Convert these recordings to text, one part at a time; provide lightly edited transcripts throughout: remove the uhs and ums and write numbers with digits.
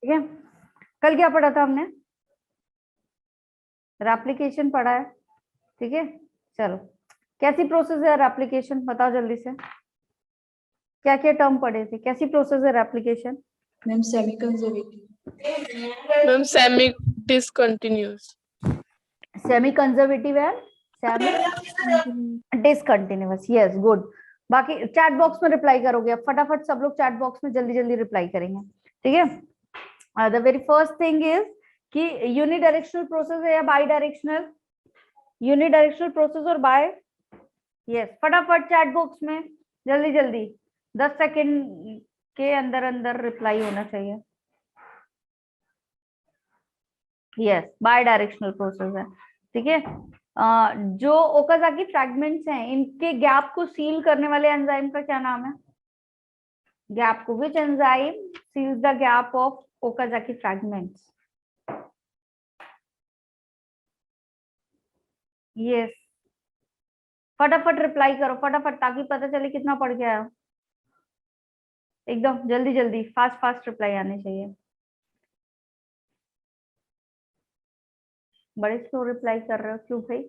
ठीक है, कल क्या पढ़ा था हमने? रेप्लिकेशन पढ़ा है। ठीक है, चलो कैसी प्रोसेस है रेप्लिकेशन, बताओ जल्दी से। क्या क्या टर्म पढ़े थे, कैसी प्रोसेस है replication? Ma'am semi conservative. Ma'am semi discontinuous. Semi conservative है, सेमी डिसकंटिन्यूअस, यस गुड। बाकी चैट बॉक्स में रिप्लाई करोगे, अब फटाफट सब लोग चैट बॉक्स में जल्दी जल्दी रिप्लाई करेंगे। ठीक है, the very first thing is कि यूनिडायरेक्शनल प्रोसेस है या बाई डायरेक्शनल? यूनिडायरेक्शनल प्रोसेस और बाय, यस फटाफट चैट बॉक्स में जल्दी जल्दी 10 सेकंड के अंदर अंदर रिप्लाई होना चाहिए। यस बाय डायरेक्शनल प्रोसेस है। ठीक है, जो ओकाजाकी फ्रैगमेंट्स हैं इनके गैप को सील करने वाले एंजाइम का क्या नाम है? गैप को, which enzyme seals the gap of Okazaki fragments? Yes फटाफट रिप्लाई करो फटाफट, ताकि पता चले कितना पढ़ के आया। एकदम जल्दी जल्दी फास्ट फास्ट रिप्लाई आने चाहिए। बड़े स्लो रिप्लाई कर रहे हो क्यों भाई?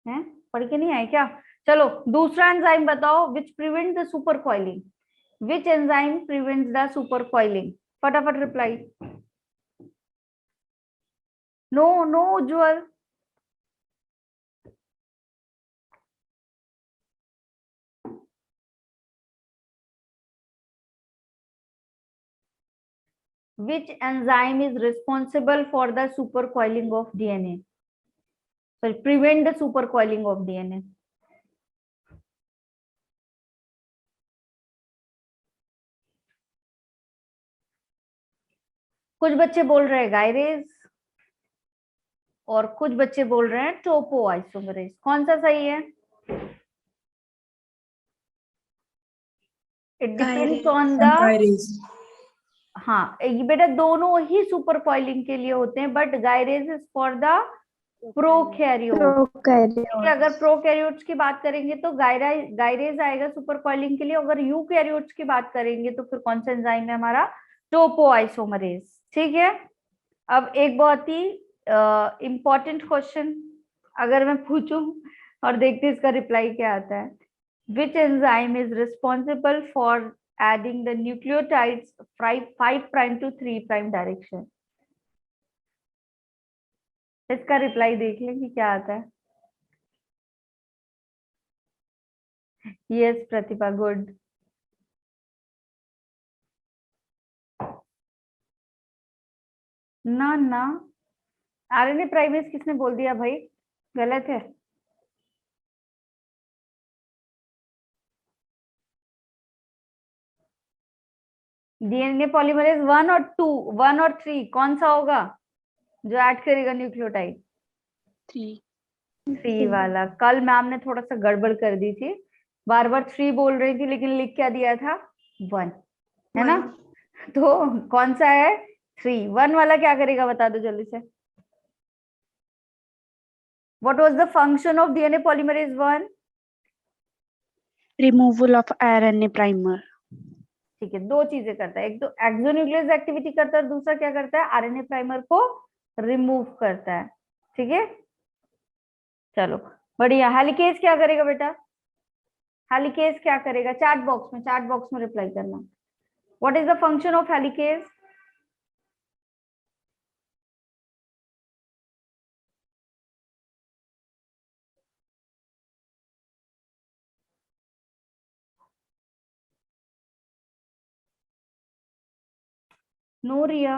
हैं, पढ़ के नहीं आए क्या? चलो दूसरा एंजाइम बताओ, which prevent the supercoiling. Which enzyme prevents the supercoiling? फटाफट reply. No no Ujjwal, which enzyme is responsible for the supercoiling of DNA? Sorry, prevent the supercoiling of DNA. कुछ बच्चे बोल रहे हैं गायरेज और कुछ बच्चे बोल रहे हैं टोपो आइसोमरेज, कौन सा सही है? इट डिपेंड्स ऑन द, हाँ ये बेटा दोनों ही सुपर कॉइलिंग के लिए होते हैं, but gyrase is for the prokaryote. अगर प्रोकैरियोट्स की बात करेंगे तो गायरेज आएगा सुपर कॉइलिंग के लिए, अगर यूकैरियोट्स की बात करेंगे तो फिर कौन सा एंजाइम है हमारा? टोपो आइसोमरेज। ठीक है, अब एक बहुत ही इंपॉर्टेंट क्वेश्चन अगर मैं पूछूं और देखते इसका रिप्लाई क्या आता है। विच enzyme is responsible for adding the nucleotides 5 prime to 3 prime direction? इसका रिप्लाई देख लें कि क्या आता है। यस प्रतिभा, गुड। ना ना, आरएनए प्राइमेज किसने बोल दिया भाई, गलत है। डीएनए पॉलीमरेज 1 और 2, 1 और 3 कौन सा होगा जो ऐड करेगा न्यूक्लियोटाइड? 3 वाला। कल मैम ने थोड़ा सा गड़बड़ कर दी थी, बार बार 3 बोल रही थी लेकिन लिख क्या दिया था? 1, है ना? तो कौन सा है? 3। 1 वाला क्या करेगा बता दो जल्दी से। What was the function of DNA polymerase 1? Removal of RNA primer. ठीक है, दो चीजें करता है, एक तो एक्सोन्यूक्लियस एक्टिविटी करता है, दूसरा क्या करता है? आरएनए प्राइमर को रिमूव करता है। ठीक है, चलो बढ़िया। हेलिकेज क्या करेगा बेटा? हेलिकेज क्या करेगा? चैट बॉक्स में रिप्लाई करना। What is the function of helicase? No Riya,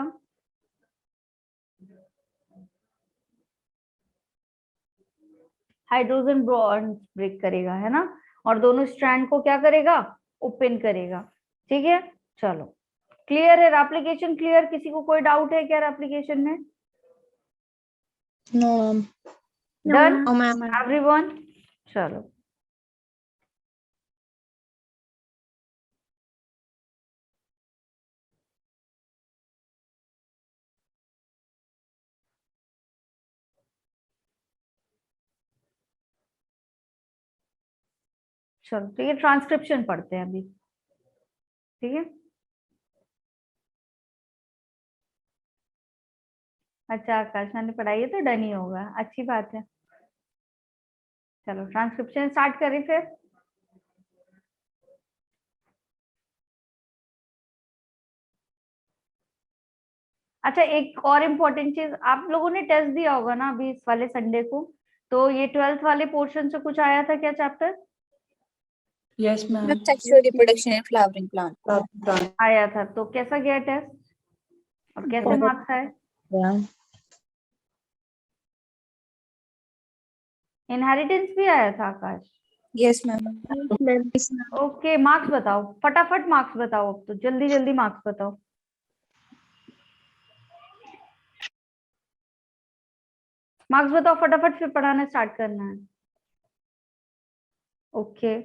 hydrogen bond break करेगा, है ना? और दोनों स्ट्रैंड को क्या करेगा? ओपन करेगा। ठीक है, चलो क्लियर है एप्लीकेशन? क्लियर, किसी को कोई डाउट है क्या एप्लीकेशन में? नो डन एवरीवन, चलो चलो, तो ये ट्रांसक्रिप्शन पढ़ते हैं अभी। ठीक है, अच्छा आकाश मैंने पढ़ाई है तो डन ही होगा, अच्छी बात है। चलो ट्रांसक्रिप्शन स्टार्ट करें फिर। अच्छा एक और इम्पोर्टेंट चीज, आप लोगों ने टेस्ट दिया होगा ना अभी इस वाले संडे को, तो ये 12th वाले पोर्शन से कुछ आया था क्या chapter? Yes, ma'am. Sexual reproduction in flowering plant. Plant. आया था, तो कैसा गया टेस्ट और कैसे मार्क्स आए? इनहेरिटेंस भी आया था आकाश? Yes, ma'am. ओके मार्क्स बताओ, फटाफट मार्क्स बताओ, अब तो जल्दी जल्दी मार्क्स बताओ। मार्क्स बताओ फटाफट, फिर पढ़ाना स्टार्ट करना है। ओके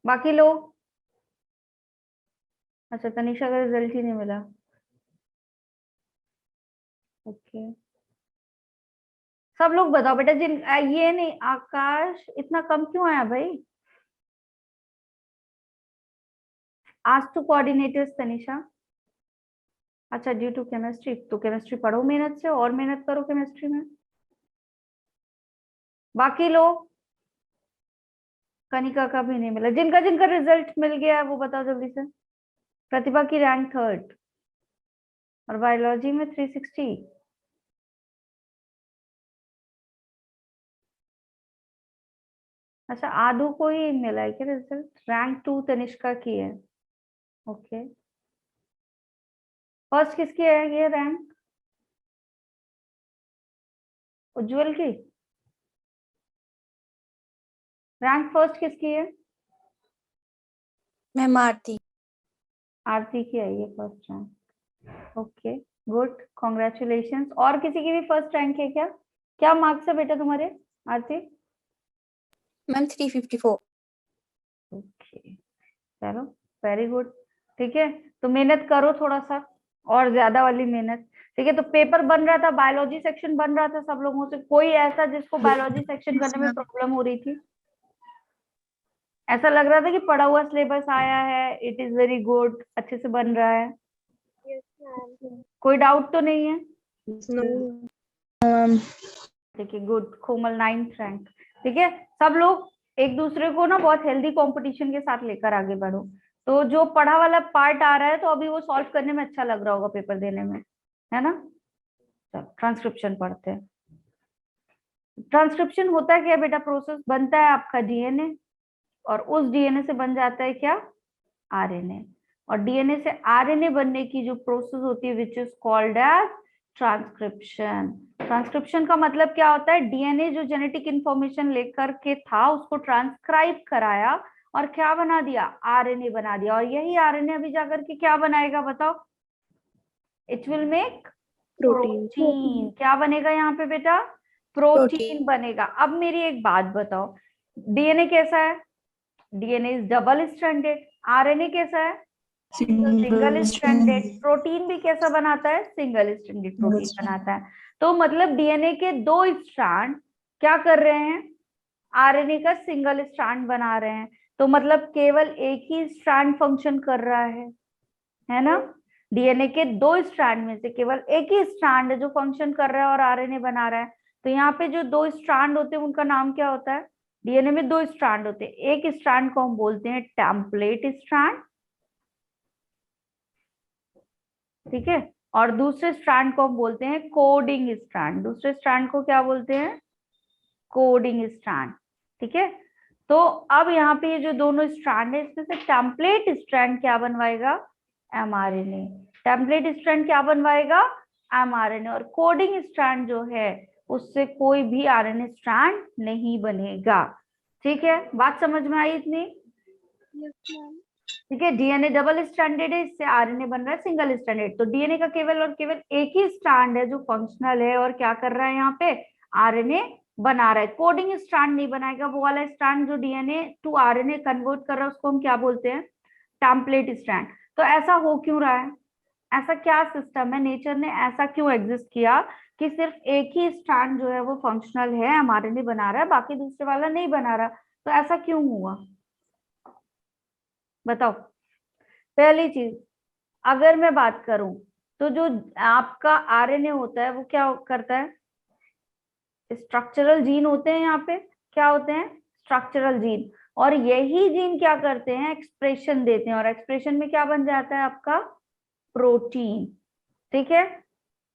बाकी लोग? अच्छा तनिषा का रिजल्ट ही नहीं मिला। ओके सब लोग बताओ बेटा जिन ये नहीं, आकाश इतना कम क्यों आया भाई? आज तो कोऑर्डिनेटर्स तनिषा। अच्छा ड्यू टू केमिस्ट्री, तो केमिस्ट्री पढ़ो मेहनत से और मेहनत करो केमिस्ट्री में। बाकी लोग? कनिका का भी नहीं मिला। जिनका जिनका रिजल्ट मिल गया है वो बताओ जल्दी से। प्रतिभा की रैंक 3rd और बायोलॉजी में 360। अच्छा आदू को ही मिला है क्या रिजल्ट? रैंक 2 तनिष्का की है। ओके फर्स्ट किसकी है ये रैंक? उज्जवल की। रैंक फर्स्ट किसकी है? Ma'am, Aarti. आरती की है ये first rank. Okay good congratulations. और किसी की भी फर्स्ट रैंक है क्या? क्या मार्क्स है बेटा तुम्हारे आरती? Ma'am, 354. ओके चलो वेरी गुड। ठीक है तो मेहनत करो थोड़ा सा और ज्यादा वाली मेहनत। ठीक है तो पेपर बन रहा था, बायोलॉजी सेक्शन बन रहा था सब लोगों से, कोई ऐसा जिसको बायोलॉजी सेक्शन करने में प्रॉब्लम हो रही थी? ऐसा लग रहा था कि पढ़ा हुआ सिलेबस आया है, इट इज वेरी गुड, अच्छे से बन रहा है? कोई डाउट तो नहीं है? ठीक है गुड। कोमल 9th रैंक। ठीक है सब लोग एक दूसरे को ना बहुत हेल्दी कंपटीशन के साथ लेकर आगे बढ़ो। तो जो पढ़ा वाला पार्ट आ रहा है तो अभी वो सॉल्व करने में अच्छा लग रहा होगा पेपर देने में, है ना? चलो ट्रांसक्रिप्शन पढ़ते हैं। ट्रांसक्रिप्शन होता है क्या बेटा? प्रोसेस बनता है आपका डीएनए और उस डीएनए से बन जाता है क्या? आरएनए। और डीएनए से आरएनए बनने की जो प्रोसेस होती है which is called as transcription. Transcription का मतलब क्या होता है? डीएनए जो जेनेटिक इंफॉर्मेशन लेकर के था उसको ट्रांसक्राइब कराया और क्या बना दिया? आरएनए बना दिया। और यही आरएनए अभी जाकर के क्या बनाएगा बताओ? It will make protein. क्या बनेगा यहाँ पे बेटा? प्रोटीन बनेगा। अब मेरी एक बात बताओ, डीएनए कैसा है? DNA is double stranded. RNA कैसा है? Single stranded. प्रोटीन भी कैसा बनाता है? सिंगल स्ट्रैंडेड प्रोटीन बनाता है। तो मतलब डीएनए के 2 स्ट्रैंड क्या कर रहे हैं? आरएनए का सिंगल स्ट्रैंड बना रहे हैं। तो मतलब केवल एक ही स्ट्रैंड फंक्शन कर रहा है ना? डीएनए के 2 स्ट्रैंड में से केवल एक ही स्ट्रैंड है जो फंक्शन कर रहा है और आरएनए बना रहा है। तो यहाँ पे जो 2 स्ट्रैंड होते हैं उनका नाम क्या होता है? डीएनए में 2 स्ट्रैंड होते हैं, एक स्ट्रैंड को हम बोलते हैं टेम्पलेट स्ट्रैंड, ठीक है, और दूसरे स्ट्रैंड को हम बोलते हैं कोडिंग स्ट्रैंड। दूसरे स्ट्रैंड को क्या बोलते हैं? Coding strand. ठीक है तो अब यहाँ पे ये जो दोनों स्ट्रैंड है इसमें से टेम्पलेट स्ट्रैंड क्या बनवाएगा? एमआरएनए। टेम्पलेट स्ट्रैंड क्या बनवाएगा? एमआरएनए। और कोडिंग स्ट्रैंड जो है उससे कोई भी आरएनए स्ट्रैंड नहीं बनेगा। ठीक है बात समझ में आई इतनी? ठीक है डीएनए डबल स्ट्रैंडेड है, इससे आरएनए बन रहा है सिंगल स्ट्रैंडेड। तो डीएनए का केवल और केवल एक ही स्ट्रैंड है जो फंक्शनल है और क्या कर रहा है यहाँ पे? आरएनए बना रहा है। कोडिंग स्ट्रैंड नहीं बनाएगा, वो वाला स्ट्रैंड जो डीएनए टू आरएनए कन्वर्ट कर रहा है उसको हम क्या बोलते हैं? Template strand. तो ऐसा हो क्यों रहा है? ऐसा क्या सिस्टम है, नेचर ने ऐसा क्यों एग्जिस्ट किया कि सिर्फ एक ही स्ट्रैंड जो है वो फंक्शनल है, एमआरएनए बना रहा है, बाकी दूसरे वाला नहीं बना रहा? तो ऐसा क्यों हुआ बताओ? पहली चीज अगर मैं बात करूं तो जो आपका आरएनए होता है वो क्या करता है, स्ट्रक्चरल जीन होते हैं यहाँ पे, क्या होते हैं, स्ट्रक्चरल जीन, और यही जीन क्या करते हैं, एक्सप्रेशन देते हैं, और एक्सप्रेशन में क्या बन जाता है आपका, प्रोटीन। ठीक है,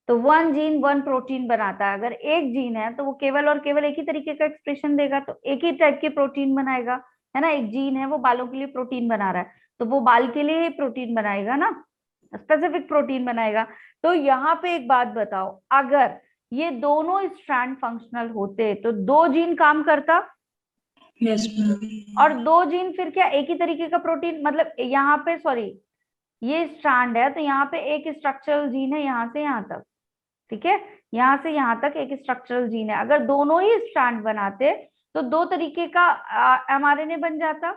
तो वन जीन वन प्रोटीन बनाता है। अगर एक जीन है तो वो केवल और केवल एक ही तरीके का एक्सप्रेशन देगा, तो एक ही टाइप की प्रोटीन बनाएगा, है ना। एक जीन है वो बालों के लिए प्रोटीन बना रहा है, तो वो बाल के लिए ही प्रोटीन बनाएगा ना, स्पेसिफिक प्रोटीन बनाएगा। तो यहाँ पे एक बात बताओ, अगर ये दोनों स्ट्रैंड फंक्शनल होते तो दो जीन काम करता, Yes, ma'am. और दो जीन फिर क्या एक ही तरीके का प्रोटीन, मतलब यहाँ पे सॉरी ये स्ट्रैंड है तो यहाँ पे एक स्ट्रक्चरल जीन है यहाँ से यहाँ तक, ठीक है, यहाँ से यहाँ तक एक स्ट्रक्चरल जीन है। अगर दोनों ही स्ट्रैंड बनाते तो दो तरीके का एमआरएनए बन जाता।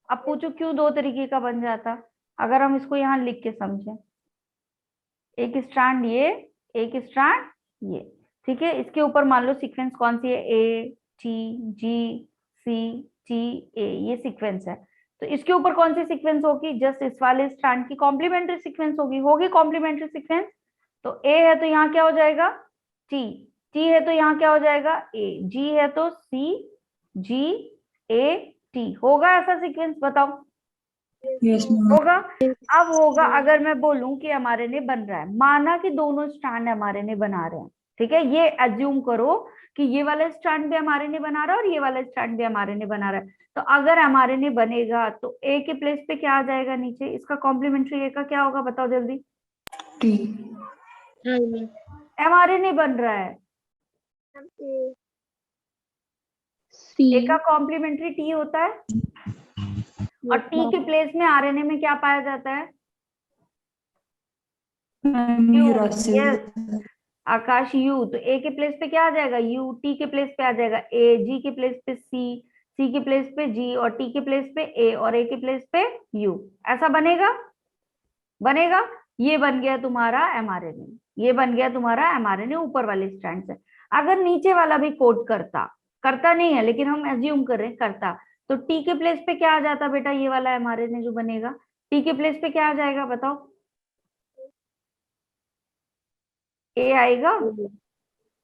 अब पूछो क्यों दो तरीके का बन जाता, अगर हम इसको यहाँ लिख के समझें, एक स्ट्रैंड ये, एक स्ट्रैंड ये, ठीक है। इसके ऊपर मान लो सीक्वेंस कौन सी है, A T G C T A, ये सीक्वेंस है। तो इसके ऊपर कौन सी सीक्वेंस होगी, जस्ट इस वाले स्ट्रैंड की कॉम्प्लीमेंट्री सीक्वेंस होगी कॉम्प्लीमेंट्री सीक्वेंस। तो ए है तो यहाँ क्या हो जाएगा, टी, टी है तो यहाँ क्या हो जाएगा, ए, जी है तो सी जी ए टी, होगा ऐसा सीक्वेंस, बताओ Yes, ma'am. होगा। अब होगा अगर मैं बोलूं कि एमआरएनए बन रहा है, माना कि दोनों स्ट्रैंड एमआरएनए बना रहे हैं, ठीक है, ये एज्यूम करो कि ये वाला स्ट्रैंड भी एमआरएनए बना रहा है और ये वाला स्ट्रैंड भी एमआरएनए बना रहा है। तो अगर एमआरएनए बनेगा तो ए के प्लेस पे क्या आ जाएगा नीचे, इसका कॉम्प्लीमेंट्री ए का क्या होगा, बताओ जल्दी। T. एमआरएनए बन रहा है, ए का कॉम्प्लीमेंट्री टी होता है, और टी के प्लेस में आरएनए में क्या पाया जाता है, Ma'am, you. uracil. Yes Akash, you, तो ए के प्लेस पे क्या आ जाएगा, यू, टी के प्लेस पे आ जाएगा ए, जी के प्लेस पे सी, सी के प्लेस पे जी, और टी के प्लेस पे ए, और ए के प्लेस पे यू। ऐसा बनेगा, बनेगा, ये बन गया तुम्हारा एमआरएनए, ये बन गया तुम्हारा एमआरएनए ऊपर वाले स्ट्रैंड से। अगर नीचे वाला भी कोड करता, करता नहीं है लेकिन हम एज्यूम कर रहे हैं करता, तो टी के प्लेस पे क्या आ जाता बेटा, ये वाला एमआरएनए जो बनेगा, टी के प्लेस पे क्या आ जाएगा बताओ, ए आएगा,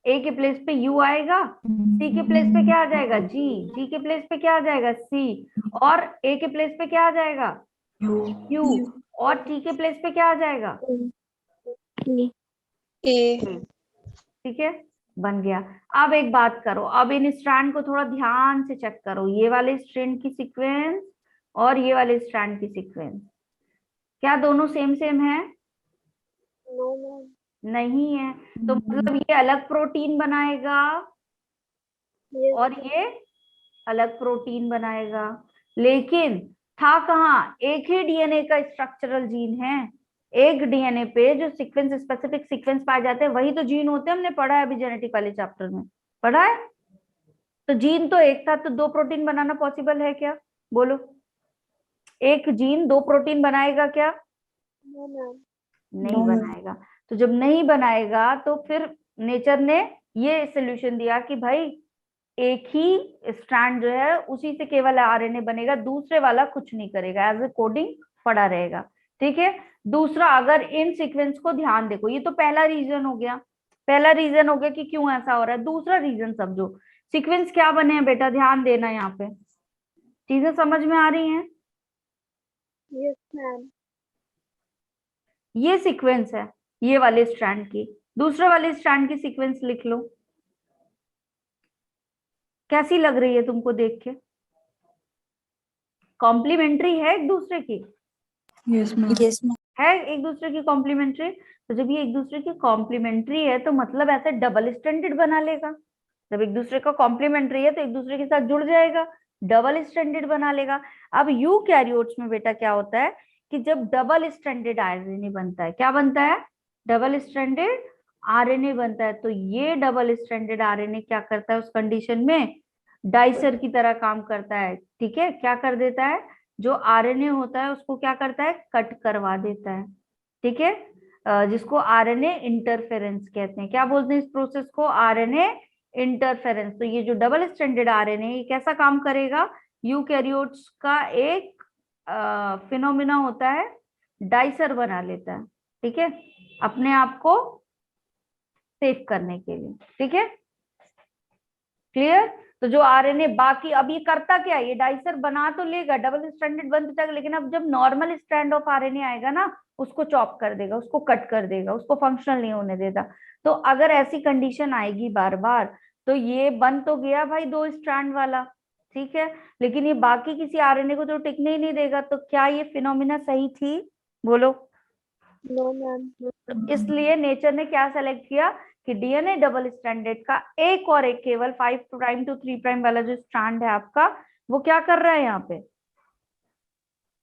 ए के प्लेस पे यू आएगा, सी के प्लेस पे क्या आ जाएगा, जी, जी के प्लेस पे क्या आ जाएगा, सी, और ए के प्लेस पे क्या आ जाएगा, U. यू, और टी के प्लेस पे क्या आ जाएगा, A. ठीक है, बन गया। अब एक बात करो, अब इन स्ट्रैंड को थोड़ा ध्यान से चेक करो, ये वाले स्ट्रैंड की सीक्वेंस और ये वाले स्ट्रैंड की सीक्वेंस, क्या दोनों सेम सेम है, नहीं है। तो मतलब ये अलग प्रोटीन बनाएगा और ये अलग प्रोटीन बनाएगा, लेकिन था कहाँ, एक ही डीएनए का स्ट्रक्चरल जीन है, एक डीएनए पे जो सीक्वेंस स्पेसिफिक सीक्वेंस पाए जाते हैं वही तो जीन होते हैं, हमने पढ़ा है अभी जेनेटिक वाले चैप्टर में पढ़ा है। तो जीन तो एक था, तो दो प्रोटीन बनाना पॉसिबल है क्या, बोलो, एक जीन दो प्रोटीन बनाएगा क्या, नहीं बनाएगा। तो जब नहीं बनाएगा तो फिर नेचर ने ये सोल्यूशन दिया कि भाई एक ही स्ट्रैंड जो है उसी से केवल आरएनए बनेगा, दूसरे वाला कुछ नहीं करेगा, एज ए कोडिंग पड़ा रहेगा, ठीक है। दूसरा, अगर इन सीक्वेंस को ध्यान देखो, ये तो पहला रीजन हो गया, पहला रीजन हो गया कि क्यों ऐसा हो रहा है। दूसरा रीजन समझो, सीक्वेंस क्या बने हैं बेटा, ध्यान देना, यहाँ पे चीजें समझ में आ रही हैं। ये सीक्वेंस है ये वाले स्ट्रैंड की, दूसरे वाले स्ट्रैंड की सीक्वेंस लिख लो, कैसी लग रही है तुमको देख के, कॉम्प्लीमेंट्री है एक दूसरे की, Yes, ma'am. Yes, ma'am. है एक दूसरे की कॉम्प्लीमेंट्री। तो जब ये एक दूसरे की कॉम्प्लीमेंट्री है तो मतलब ऐसे डबल स्टैंडर्ड बना लेगा, जब एक दूसरे का कॉम्प्लीमेंट्री है तो एक दूसरे के साथ जुड़ जाएगा, डबल स्टैंडर्ड बना लेगा। अब यूकैरियोट्स में बेटा क्या होता है कि जब डबल स्टैंडर्ड आरएनए बनता है, क्या बनता है, डबल स्टैंडर्ड आरएनए बनता है, तो ये डबल स्टैंडर्ड आरएनए क्या करता है उस कंडीशन में, डाइसर की तरह काम करता है, ठीक है, क्या कर देता है, जो आरएनए होता है उसको क्या करता है, कट करवा देता है, ठीक है, जिसको आरएनए इंटरफेरेंस कहते हैं। क्या बोलते हैं इस प्रोसेस को, आरएनए इंटरफेरेंस। तो ये जो डबल स्टैंडर्ड आरएनए ये कैसा काम करेगा, यूकैरियोट्स का एक फिनोमिना होता है, डाइसर बना लेता है, ठीक है। अपने आप को सेव करने के लिए, ठीक है, क्लियर। तो जो आरएनए बाकी, अब ये करता क्या है, ये डाइसर बना तो लेगा, डबल स्ट्रैंडेड बन जाएगा, लेकिन अब जब नॉर्मल स्ट्रैंड ऑफ आरएनए आएगा ना, उसको चॉप कर देगा, उसको कट कर देगा, उसको फंक्शनल नहीं होने देता। तो अगर ऐसी कंडीशन आएगी बार बार, तो ये बन तो गया भाई 2 स्ट्रैंड वाला, ठीक है, लेकिन ये बाकी किसी आरएनए को तो टिकने ही नहीं देगा। तो क्या ये फिनोमिना सही थी, बोलो। No ma'am. तो इसलिए नेचर ने क्या सेलेक्ट किया कि डीएनए डबल स्ट्रैंडेड का एक और एक केवल 5 प्राइम टू 3 प्राइम वाला जो स्ट्रैंड है आपका, वो क्या कर रहा है यहाँ पे,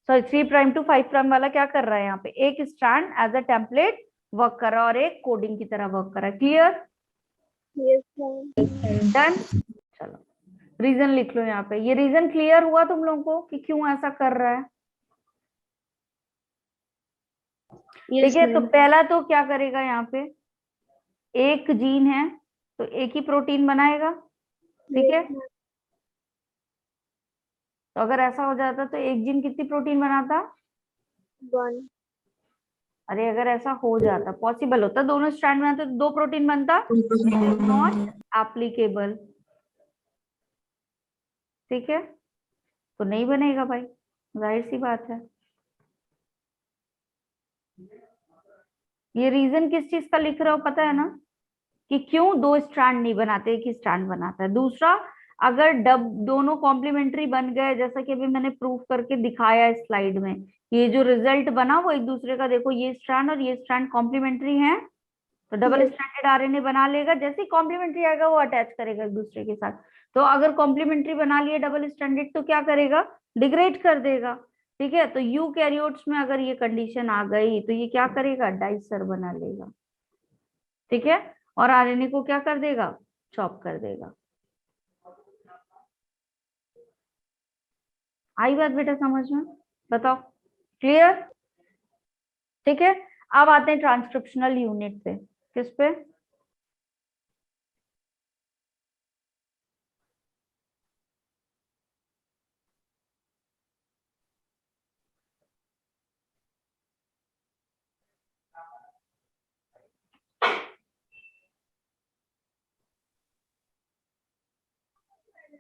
सॉरी 3 प्राइम टू 5 प्राइम वाला क्या कर रहा है यहाँ पे, एक strand as a template work कर रहा है और एक कोडिंग की तरह वर्क कर रहा है। Clear, yes ma'am. डन। चलो रीजन लिख लो यहाँ पे, ये रीजन क्लियर हुआ तुम लोगों को कि क्यों ऐसा कर रहा है, ठीक है। तो पहला तो क्या करेगा यहाँ पे, एक जीन है तो एक ही प्रोटीन बनाएगा, ठीक है। तो अगर ऐसा हो जाता तो एक जीन कितनी प्रोटीन बनाता, 1। अरे अगर ऐसा हो जाता, पॉसिबल होता, दोनों स्ट्रैंड बनाते तो 2 प्रोटीन बनता, इट इज नॉट एप्लीकेबल, ठीक है, तो नहीं बनेगा भाई, जाहिर सी बात है। ये रीजन किस चीज का लिख रहा हो पता है ना, कि क्यों 2 स्ट्रैंड नहीं बनाते, एक ही स्ट्रैंड बनाता है। दूसरा, अगर दोनों कॉम्प्लीमेंट्री बन गए, जैसा कि अभी मैंने प्रूफ करके दिखाया है स्लाइड में, ये जो रिजल्ट बना वो एक दूसरे का, देखो ये स्ट्रैंड और ये स्ट्रैंड कॉम्प्लीमेंट्री है, तो डबल स्ट्रैंडेड आरएनए बना लेगा, जैसे ही कॉम्प्लीमेंट्री आएगा वो अटैच करेगा एक दूसरे के साथ। तो अगर कॉम्प्लीमेंट्री बना लिए डबल स्ट्रैंडेड, तो क्या करेगा, डिग्रेड कर देगा, ठीक है। तो यूकैरियोट्स में अगर ये कंडीशन आ गई तो ये क्या करेगा, डाइसर बना लेगा, ठीक है, और आरएनए को क्या कर देगा, चॉप कर देगा। आई बात बेटा समझ में, बताओ, क्लियर, ठीक है। अब आते हैं ट्रांसक्रिप्शनल यूनिट पे, किस पे,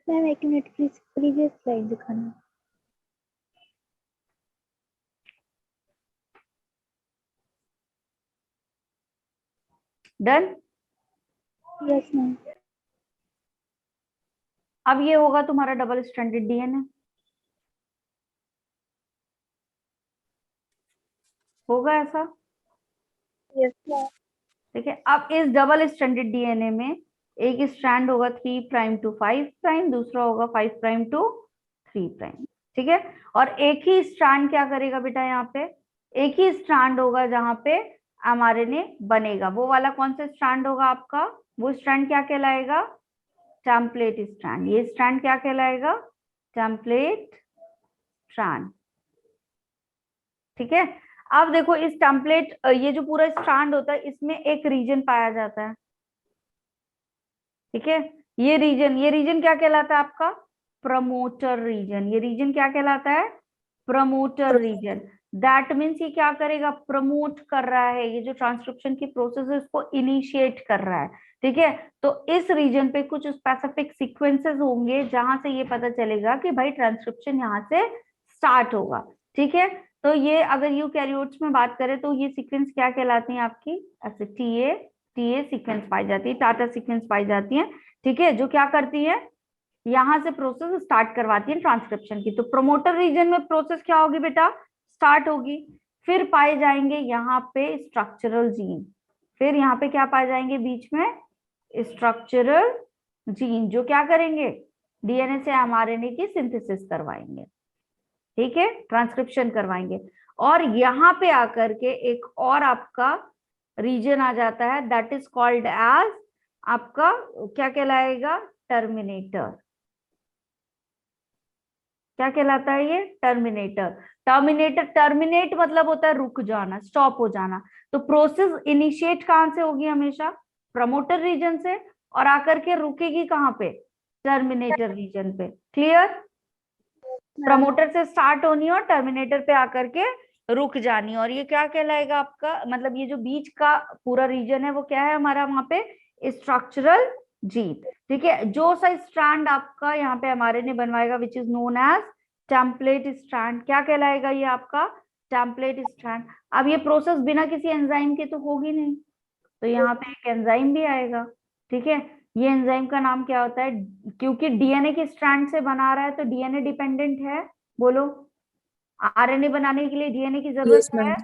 ma'am 1 minute please, previous slide दिखाना। डन। Yes ma'am. अब ये होगा तुम्हारा डबल स्ट्रैंडेड डीएनए, होगा ऐसा, यस मैम। ठीक है। अब इस डबल स्ट्रैंडेड डीएनए में एक स्ट्रैंड होगा 3 प्राइम टू 5 प्राइम, दूसरा होगा 5 प्राइम टू 3 प्राइम, ठीक है। और एक ही स्ट्रैंड क्या करेगा बेटा, यहाँ पे एक ही स्ट्रैंड होगा जहां पे एमआरएनए बनेगा, वो वाला कौन सा स्ट्रैंड होगा आपका, वो स्ट्रैंड क्या कहलाएगा, टेम्पलेट स्ट्रैंड। ये स्ट्रैंड क्या कहलाएगा, टेम्पलेट स्ट्रैंड, ठीक है। अब देखो इस टेम्पलेट, ये जो पूरा स्ट्रैंड होता है इसमें एक रीजन पाया जाता है, ठीक है। ये रीजन क्या कहलाता है आपका, प्रमोटर रीजन। ये रीजन क्या कहलाता है, प्रमोटर रीजन। दैट मीन्स ये क्या करेगा, प्रमोट कर रहा है, ये जो ट्रांसक्रिप्शन की प्रोसेस है उसको इनिशिएट कर रहा है, ठीक है। तो इस रीजन पे कुछ स्पेसिफिक सीक्वेंसेस होंगे जहां से ये पता चलेगा कि भाई ट्रांसक्रिप्शन यहाँ से स्टार्ट होगा, ठीक है। तो ये अगर यूकैरियोट्स में बात करें तो ये सीक्वेंस क्या कहलाती है आपकी, ऐसे टीए सीक्वेंस पाई जाती है, टाटा सीक्वेंस पाई जाती है, ठीक है, जो क्या करती है, यहां से प्रोसेस स्टार्ट करवाती है ट्रांसक्रिप्शन की। तो प्रोमोटर रीजन में प्रोसेस क्या होगी बेटा, स्टार्ट होगी। फिर पाए जाएंगे यहाँ पे स्ट्रक्चरल जीन, फिर यहाँ पे क्या पाए जाएंगे बीच में, स्ट्रक्चरल जीन, जो क्या करेंगे, डीएनए से एमआरएनए की सिंथेसिस करवाएंगे, ठीक है, ट्रांसक्रिप्शन करवाएंगे। और यहाँ पे आकर के एक और आपका रीजन आ जाता है, दैट इज कॉल्ड एज, आपका क्या कहलाएगा, टर्मिनेटर। क्या कहलाता है ये, टर्मिनेटर। टर्मिनेट मतलब होता है रुक जाना, स्टॉप हो जाना। तो प्रोसेस इनिशिएट कहां से होगी, हमेशा प्रमोटर रीजन से, और आकर के रुकेगी कहां पे, टर्मिनेटर रीजन पे। क्लियर, प्रमोटर से स्टार्ट होनी है और टर्मिनेटर पे आकर के रुक जानी, और ये क्या कहलाएगा आपका, मतलब ये जो बीच का पूरा रीजन है वो क्या है हमारा वहां पे स्ट्रक्चरल जीन। ठीक है, जो सा स्ट्रैंड आपका यहाँ पे हमारे ने बनवाएगा which is known as template strand, क्या कहलाएगा ये आपका टेम्पलेट स्ट्रैंड। अब ये प्रोसेस बिना किसी एंजाइम के तो होगी नहीं, तो यहाँ पे एक एंजाइम भी आएगा। ठीक है, ये एंजाइम का नाम क्या होता है, क्योंकि डीएनए के स्ट्रैंड से बना रहा है तो डीएनए डिपेंडेंट है, बोलो आरएनए बनाने के लिए डीएनए की जरूरत Yes, ma'am. है,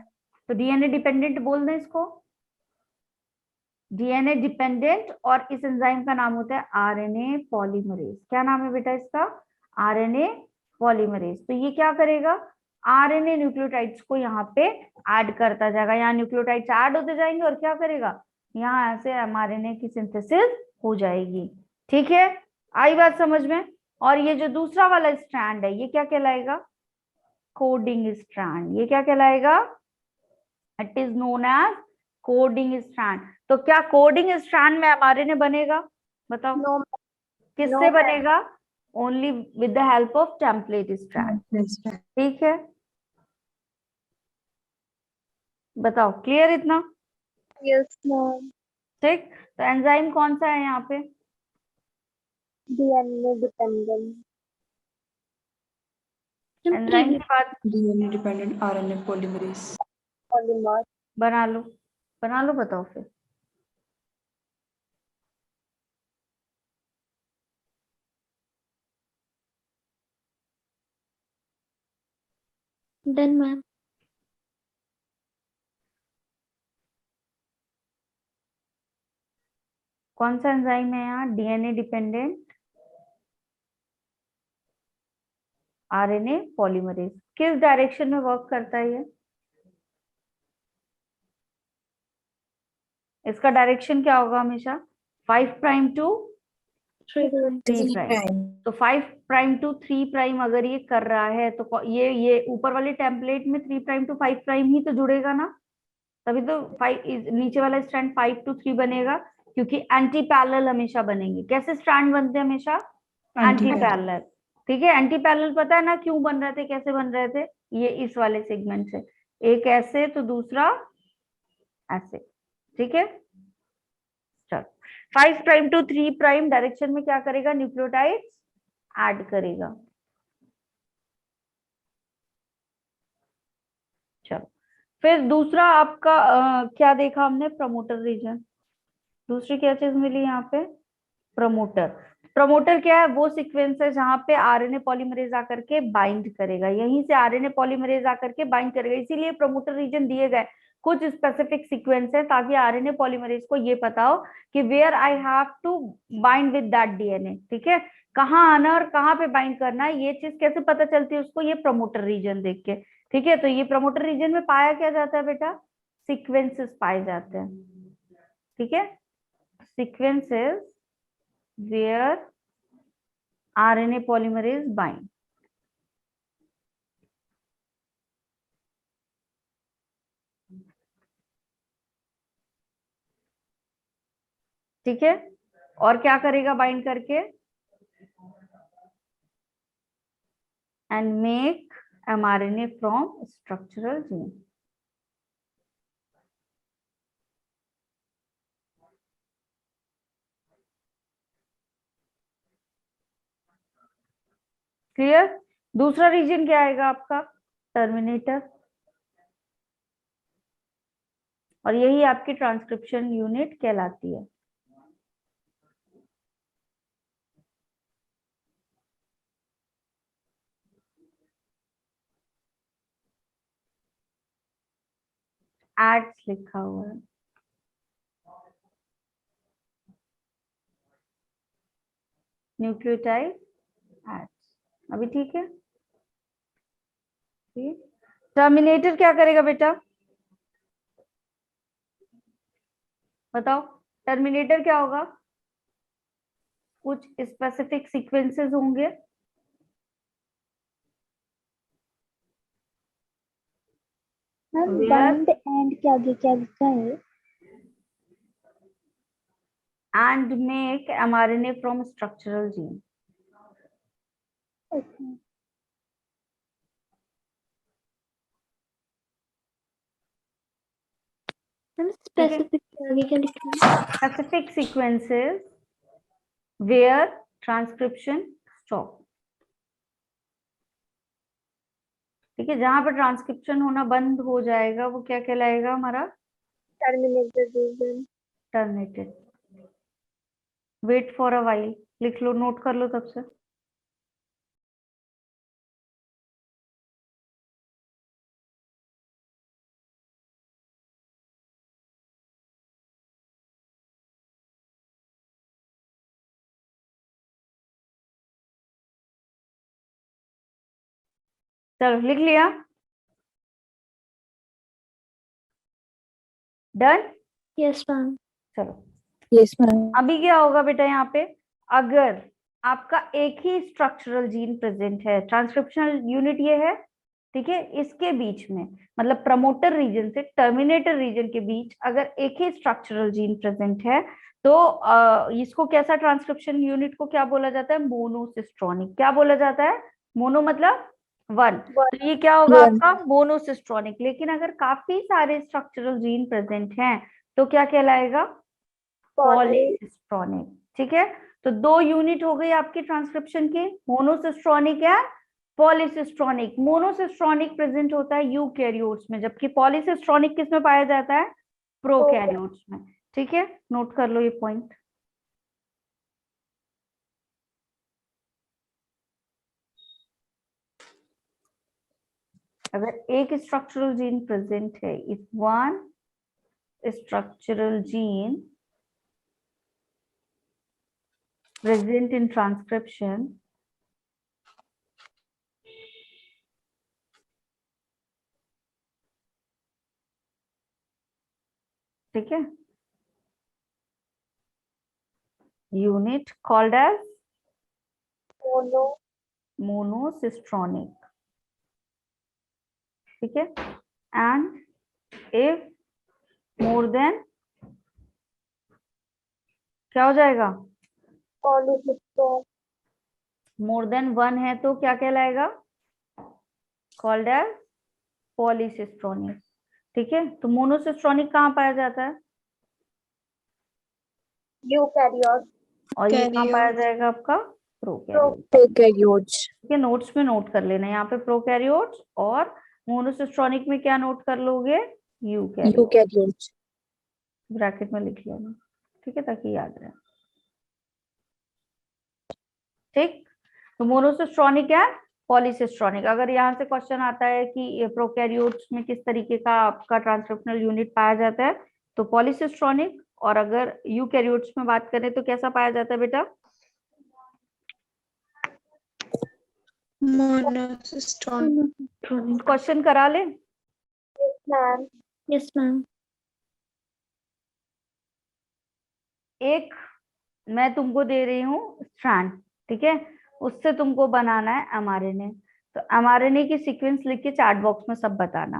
तो डीएनए डिपेंडेंट बोल दें इसको, डीएनए डिपेंडेंट। और इस एंजाइम का नाम होता है आरएनए पॉलीमरेज। क्या नाम है बेटा इसका, आरएनए पॉलीमरेज। तो ये क्या करेगा, आरएनए न्यूक्लियोटाइड्स को यहाँ पे ऐड करता जाएगा, यहाँ न्यूक्लियोटाइड्स ऐड होते जाएंगे और क्या करेगा, यहाँ ऐसे एमआरएनए की सिंथेसिस हो जाएगी। ठीक है, आई बात समझ में। और ये जो दूसरा वाला स्ट्रैंड है ये क्या कहलाएगा, कोडिंग स्ट्रैंड। ये क्या कहलाएगा, it is known as coding strand. तो क्या कोडिंग स्ट्रैंड में एमआरएनए बनेगा, बताओ No, किससे no, बनेगा, only with the help of template strand. ठीक है, बताओ क्लियर इतना। yes, ma'am. ठीक, तो एंजाइम कौन सा है यहाँ पे, DNA dependent. एंजाइम की बात DNA dependent RNA polymerase. Polymer. बना लो, बना लो, बताओ फिर। Done, ma'am. कौन सा एंजाइम है यहाँ, डीएनए डिपेंडेंट आरएनए पॉलीमरेज। किस डायरेक्शन में वर्क करता है ये, इसका डायरेक्शन क्या होगा हमेशा, 5 prime to 3 Three prime. prime. तो 5 प्राइम टू 3 प्राइम अगर ये कर रहा है तो ये ऊपर वाले टेम्पलेट में 3 प्राइम टू 5 प्राइम ही तो जुड़ेगा ना, तभी तो 5 नीचे वाला स्ट्रैंड 5 टू 3 बनेगा, क्योंकि एंटी पैरेलल हमेशा बनेंगे। कैसे स्ट्रैंड बनते हैं हमेशा, एंटी पैरेलल। ठीक है, एंटी पैरेलल पता है ना क्यों बन रहे थे, कैसे बन रहे थे, ये इस वाले सेगमेंट से, एक ऐसे तो दूसरा ऐसे। ठीक है, चलो 5 प्राइम टू 3 प्राइम डायरेक्शन में क्या करेगा, न्यूक्लियोटाइड्स ऐड करेगा। चलो फिर दूसरा आपका क्या देखा हमने, प्रमोटर रीजन। दूसरी क्या चीज मिली यहाँ पे, प्रमोटर। प्रमोटर क्या है, वो सीक्वेंस है जहां पे आरएनए पॉलीमरेज आकर के बाइंड करेगा, यहीं से आरएनए पॉलीमरेज आकर के बाइंड करेगा, इसीलिए प्रमोटर रीजन दिए गए कुछ स्पेसिफिक सीक्वेंस है ताकि आरएनए पॉलीमरेज को ये पता हो कि where I have to bind with that DNA. ठीक है, कहाँ आना और कहाँ पे बाइंड करना है, ये चीज कैसे पता चलती है उसको, ये प्रमोटर रीजन देख के। ठीक है, तो ये प्रमोटर रीजन में पाया क्या जाता है बेटा, सीक्वेंसेस पाए जाते हैं। ठीक है, sequences where RNA polymerase bind। ठीक है, और क्या करेगा बाइंड करके, and make mRNA from structural gene. Clear. दूसरा रीजन क्या आएगा आपका, टर्मिनेटर, और यही आपकी ट्रांसक्रिप्शन यूनिट कहलाती है। एड्स लिखा हुआ है, न्यूक्लियोटाइड एड्स। अभी ठीक है, टर्मिनेटर क्या करेगा बेटा, बताओ टर्मिनेटर क्या होगा, कुछ स्पेसिफिक सीक्वेंसेस होंगे, मैम Where- बाइंड एंड के आगे क्या लिखा है, and make mRNA from structural gene। okay. Ma'am specific आगे क्या लिख रही है? Specific sequences where transcription stop. ठीक है, जहां पर ट्रांसक्रिप्शन होना बंद हो जाएगा वो क्या कहलाएगा हमारा? Terminated region. Terminated. Wait for a while लिख लो, नोट कर लो तब से। चलो लिख लिया, डन। Yes ma'am. चलो Yes, ma'am. अभी क्या होगा बेटा, यहाँ पे अगर आपका एक ही स्ट्रक्चरल जीन प्रेजेंट है, ट्रांसक्रिप्शनल यूनिट ये है, ठीक है, इसके बीच में मतलब प्रमोटर रीजन से टर्मिनेटर रीजन के बीच अगर एक ही स्ट्रक्चरल जीन प्रेजेंट है तो इसको कैसा ट्रांसक्रिप्शन यूनिट को क्या बोला जाता है? मोनोसिस्ट्रॉनिक। क्या बोला जाता है? मोनो मतलब वन, तो ये क्या होगा One. आपका? मोनोसिस्ट्रॉनिक। लेकिन अगर काफी सारे स्ट्रक्चरल जीन प्रेजेंट हैं तो क्या कहलाएगा? पॉलीसिस्ट्रॉनिक। ठीक है, तो दो यूनिट हो गई आपकी ट्रांसक्रिप्शन की, मोनोसिस्ट्रॉनिक या पॉलीसिस्ट्रॉनिक। मोनोसिस्ट्रॉनिक प्रेजेंट होता है यूकैरियोट्स में, जबकि पॉलीसिस्ट्रॉनिक किस में पाया जाता है? प्रोकैरियोट्स में। ठीक है, नोट कर लो ये पॉइंट। अगर एक स्ट्रक्चरल जीन प्रेजेंट है, if one structural gene present in transcription, ठीक है, unit called as monosistronic, ठीक है, and if more than क्या हो जाएगा? मोर देन वन है तो क्या कहलाएगा? Called as polycistronic. ठीक है, तो मोनोसिस्ट्रॉनिक कहाँ पाया जाता है? यूकैरियोट। और ये कहाँ पाया जाएगा आपका? प्रोकैरियोट। Prokaryotes. ठीक है, नोट्स में नोट कर लेना, यहाँ पे प्रोकैरियोट्स, और मोनोसिस्ट्रॉनिक में क्या नोट कर लोगे? यूकैरियोट। Eukaryotes. ब्रैकेट में लिख लेना, ठीक है, ताकि याद रहे। ठीक, तो मोनोसिस्ट्रॉनिक है, पॉलीसिस्ट्रॉनिक। अगर यहाँ से क्वेश्चन आता है कि प्रोकैरियोट्स में किस तरीके का आपका ट्रांसक्रिप्शनल यूनिट पाया जाता है, तो पॉलीसिस्ट्रॉनिक, और अगर यूकैरियोट्स में बात करें तो कैसा पाया जाता है बेटा? Monocystronic. क्वेश्चन करा ले। मैम। Yes ma'am. एक मैं तुमको दे रही हूँ स्ट्रैंड, ठीक है, उससे तुमको बनाना है एमआरएनए। तो एमआरएनए की सीक्वेंस लिख के चैट बॉक्स में सब बताना,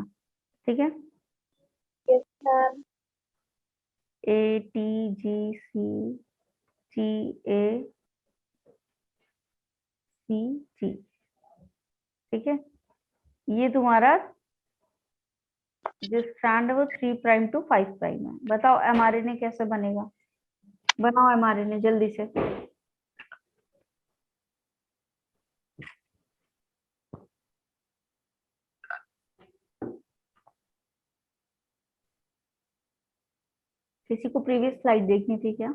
ठीक है। Yes ma'am. ATGC GACG, ठीक है, ये तुम्हारा जो स्ट्रैंड है वो 3 प्राइम टू 5 प्राइम है। बताओ एमआरएनए कैसे बनेगा? बनाओ एमआरएनए जल्दी से। किसी को प्रीवियस स्लाइड देखनी थी क्या?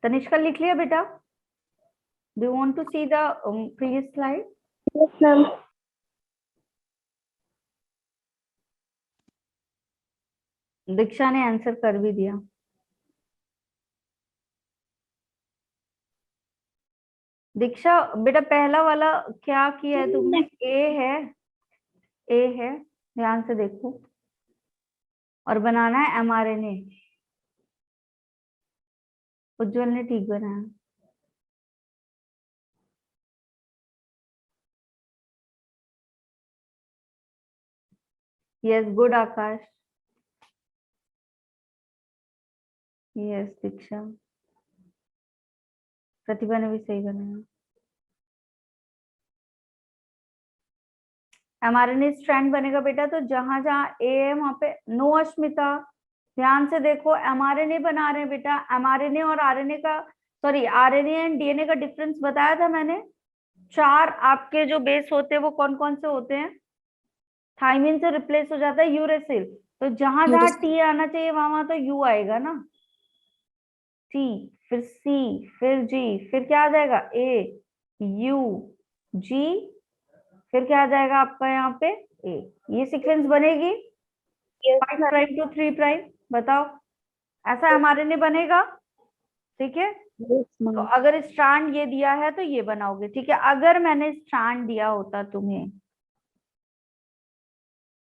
तनिष्का लिख लिया बेटा? Do you want to see the previous slide? Yes ma'am. Diksha ने आंसर कर भी दिया। दीक्षा बेटा पहला वाला क्या किया है तुमने? ए है, ध्यान से देखो, और बनाना है एमआरएनए। उज्जवल ने ठीक बनाया। यस, गुड आकाश। यस दीक्षा, प्रतिभा ने भी सही बनाया। एमआरएनए स्ट्रैंड बनेगा बेटा, तो जहां जहां ए है वहां पे नो अश्मिता, ध्यान से देखो, mRNA बना रहे हैं बेटा, mRNA और RNA का, सॉरी RNA एंड DNA का डिफरेंस बताया था मैंने। 4 आपके जो बेस होते हैं वो कौन कौन से होते हैं? थाइमिन से रिप्लेस हो जाता है यूरेसिल, तो जहां जहां T आना चाहिए वहां वहां तो U आएगा ना। T, फिर C, फिर G, फिर क्या आ जाएगा? A, U, G, फिर क्या आ जाएगा आपका यहाँ पे? A। ये सीक्वेंस बनेगी 5 प्राइम टू 3 प्राइम। बताओ, ऐसा mRNA बनेगा? ठीक है, Yes, तो ma'am. अगर स्ट्रैंड ये दिया है तो ये बनाओगे। ठीक है, अगर मैंने स्ट्रैंड दिया होता तुम्हें,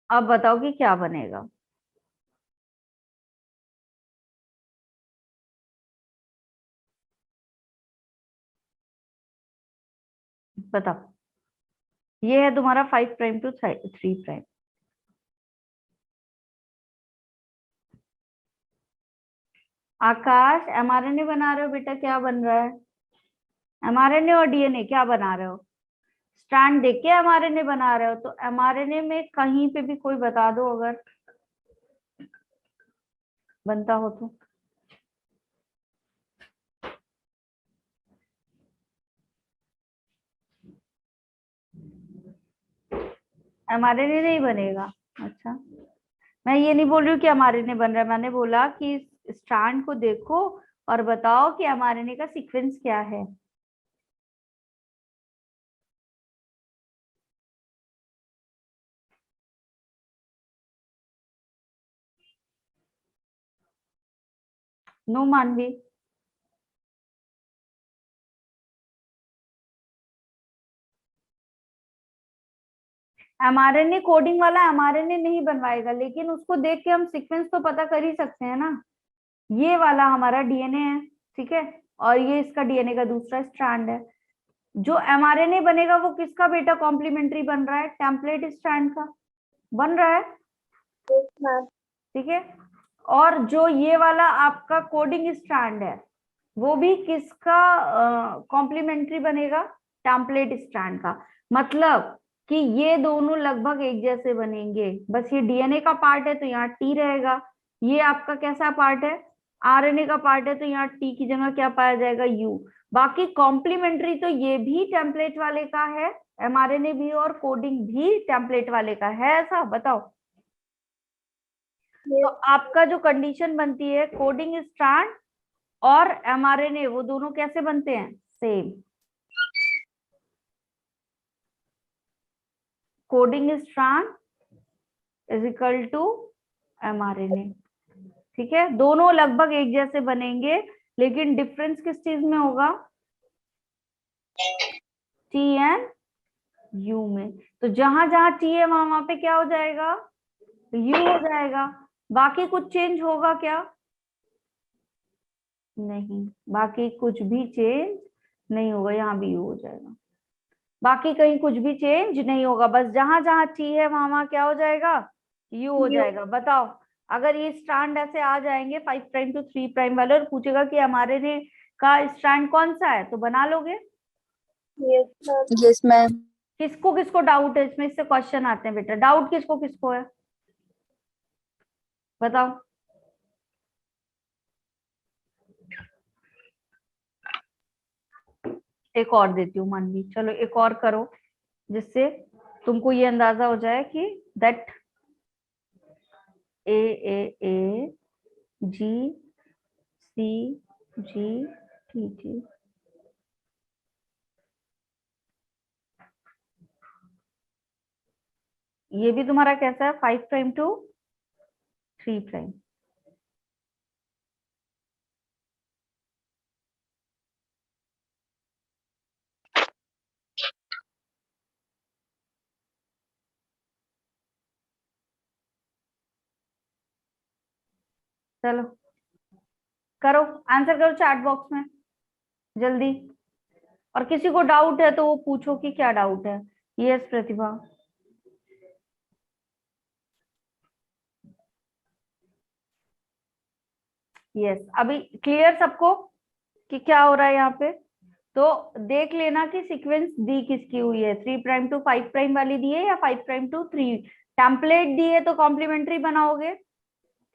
अब बताओ कि क्या बनेगा? बताओ, ये है तुम्हारा 5 prime to 3 prime. Akash, mRNA बना रहे हो बेटा, क्या बन रहा है? mRNA और DNA क्या बना रहे हो? स्ट्रैंड देख के mRNA बना रहे हो, तो mRNA में कहीं पे भी कोई बता दो अगर बनता हो तो। mRNA नहीं बनेगा? अच्छा, मैं ये नहीं बोल रही हूँ कि mRNA बन रहा है, मैंने बोला कि स्ट्रैंड को देखो और बताओ कि mRNA का सीक्वेंस क्या है। नो मानवी, mRNA कोडिंग वाला mRNA नहीं बनवाएगा, लेकिन उसको देख के हम सीक्वेंस तो पता कर ही सकते हैं ना। ये वाला हमारा DNA है, ठीक है, और ये इसका DNA का दूसरा स्ट्रैंड है। जो mRNA बनेगा वो किसका बेटा कॉम्प्लीमेंट्री बन रहा है? टेम्पलेट स्ट्रैंड का बन रहा है, ठीक है। और जो ये वाला आपका कोडिंग स्ट्रैंड है वो भी किसका कॉम्प्लीमेंट्री बनेगा? टेम्पलेट स्ट्रैंड का। मतलब कि ये दोनों लगभग एक जैसे बनेंगे, बस ये DNA का पार्ट है तो यहाँ T रहेगा। ये आपका कैसा पार्ट है? RNA का पार्ट है, तो यहाँ T की जगह क्या पाया जाएगा? U। बाकी कॉम्प्लीमेंट्री तो ये भी टेम्पलेट वाले का है, mRNA भी, और कोडिंग भी टेम्पलेट वाले का है। ऐसा बताओ, तो आपका जो कंडीशन बनती है कोडिंग स्ट्रैंड और mRNA, वो दोनों कैसे बनते हैं? Same. Coding strand is equal to mRNA, ठीक है। दोनों लगभग एक जैसे बनेंगे, लेकिन डिफरेंस किस चीज में होगा? T एंड U में। तो जहां जहां T है वहां वहां पे क्या हो जाएगा? U हो जाएगा। बाकी कुछ चेंज होगा क्या? नहीं, बाकी कुछ भी चेंज नहीं होगा, यहाँ भी U हो जाएगा। बाकी कहीं कुछ भी चेंज नहीं होगा, बस जहां जहां T है वहां वहां क्या हो जाएगा? U हो जाएगा। बताओ, अगर ये स्ट्रैंड ऐसे आ जाएंगे 5 प्राइम टू 3 प्राइम वाले और पूछेगा कि mRNA का स्ट्रैंड कौन सा है, तो बना लोगे? Yes, ma'am. किसको किसको डाउट है इसमें? इससे क्वेश्चन आते हैं बेटा, डाउट किसको किसको है बताओ। एक और देती हूँ मानवी, चलो एक और करो, जिससे तुमको ये अंदाजा हो जाए कि that A G C G T T. ये भी तुम्हारा कैसा है? 5 प्राइम टू 3 प्राइम। चलो करो, आंसर करो चैट बॉक्स में जल्दी। और किसी को डाउट है तो वो पूछो कि क्या डाउट है। यस प्रतिभा। यस, अभी क्लियर सबको कि क्या हो रहा है यहाँ पे? तो देख लेना कि सीक्वेंस दी किसकी हुई है, 3 प्राइम टू 5 प्राइम वाली दी है या 5 प्राइम टू 3। टेम्पलेट दी है तो कॉम्प्लीमेंट्री बनाओगे,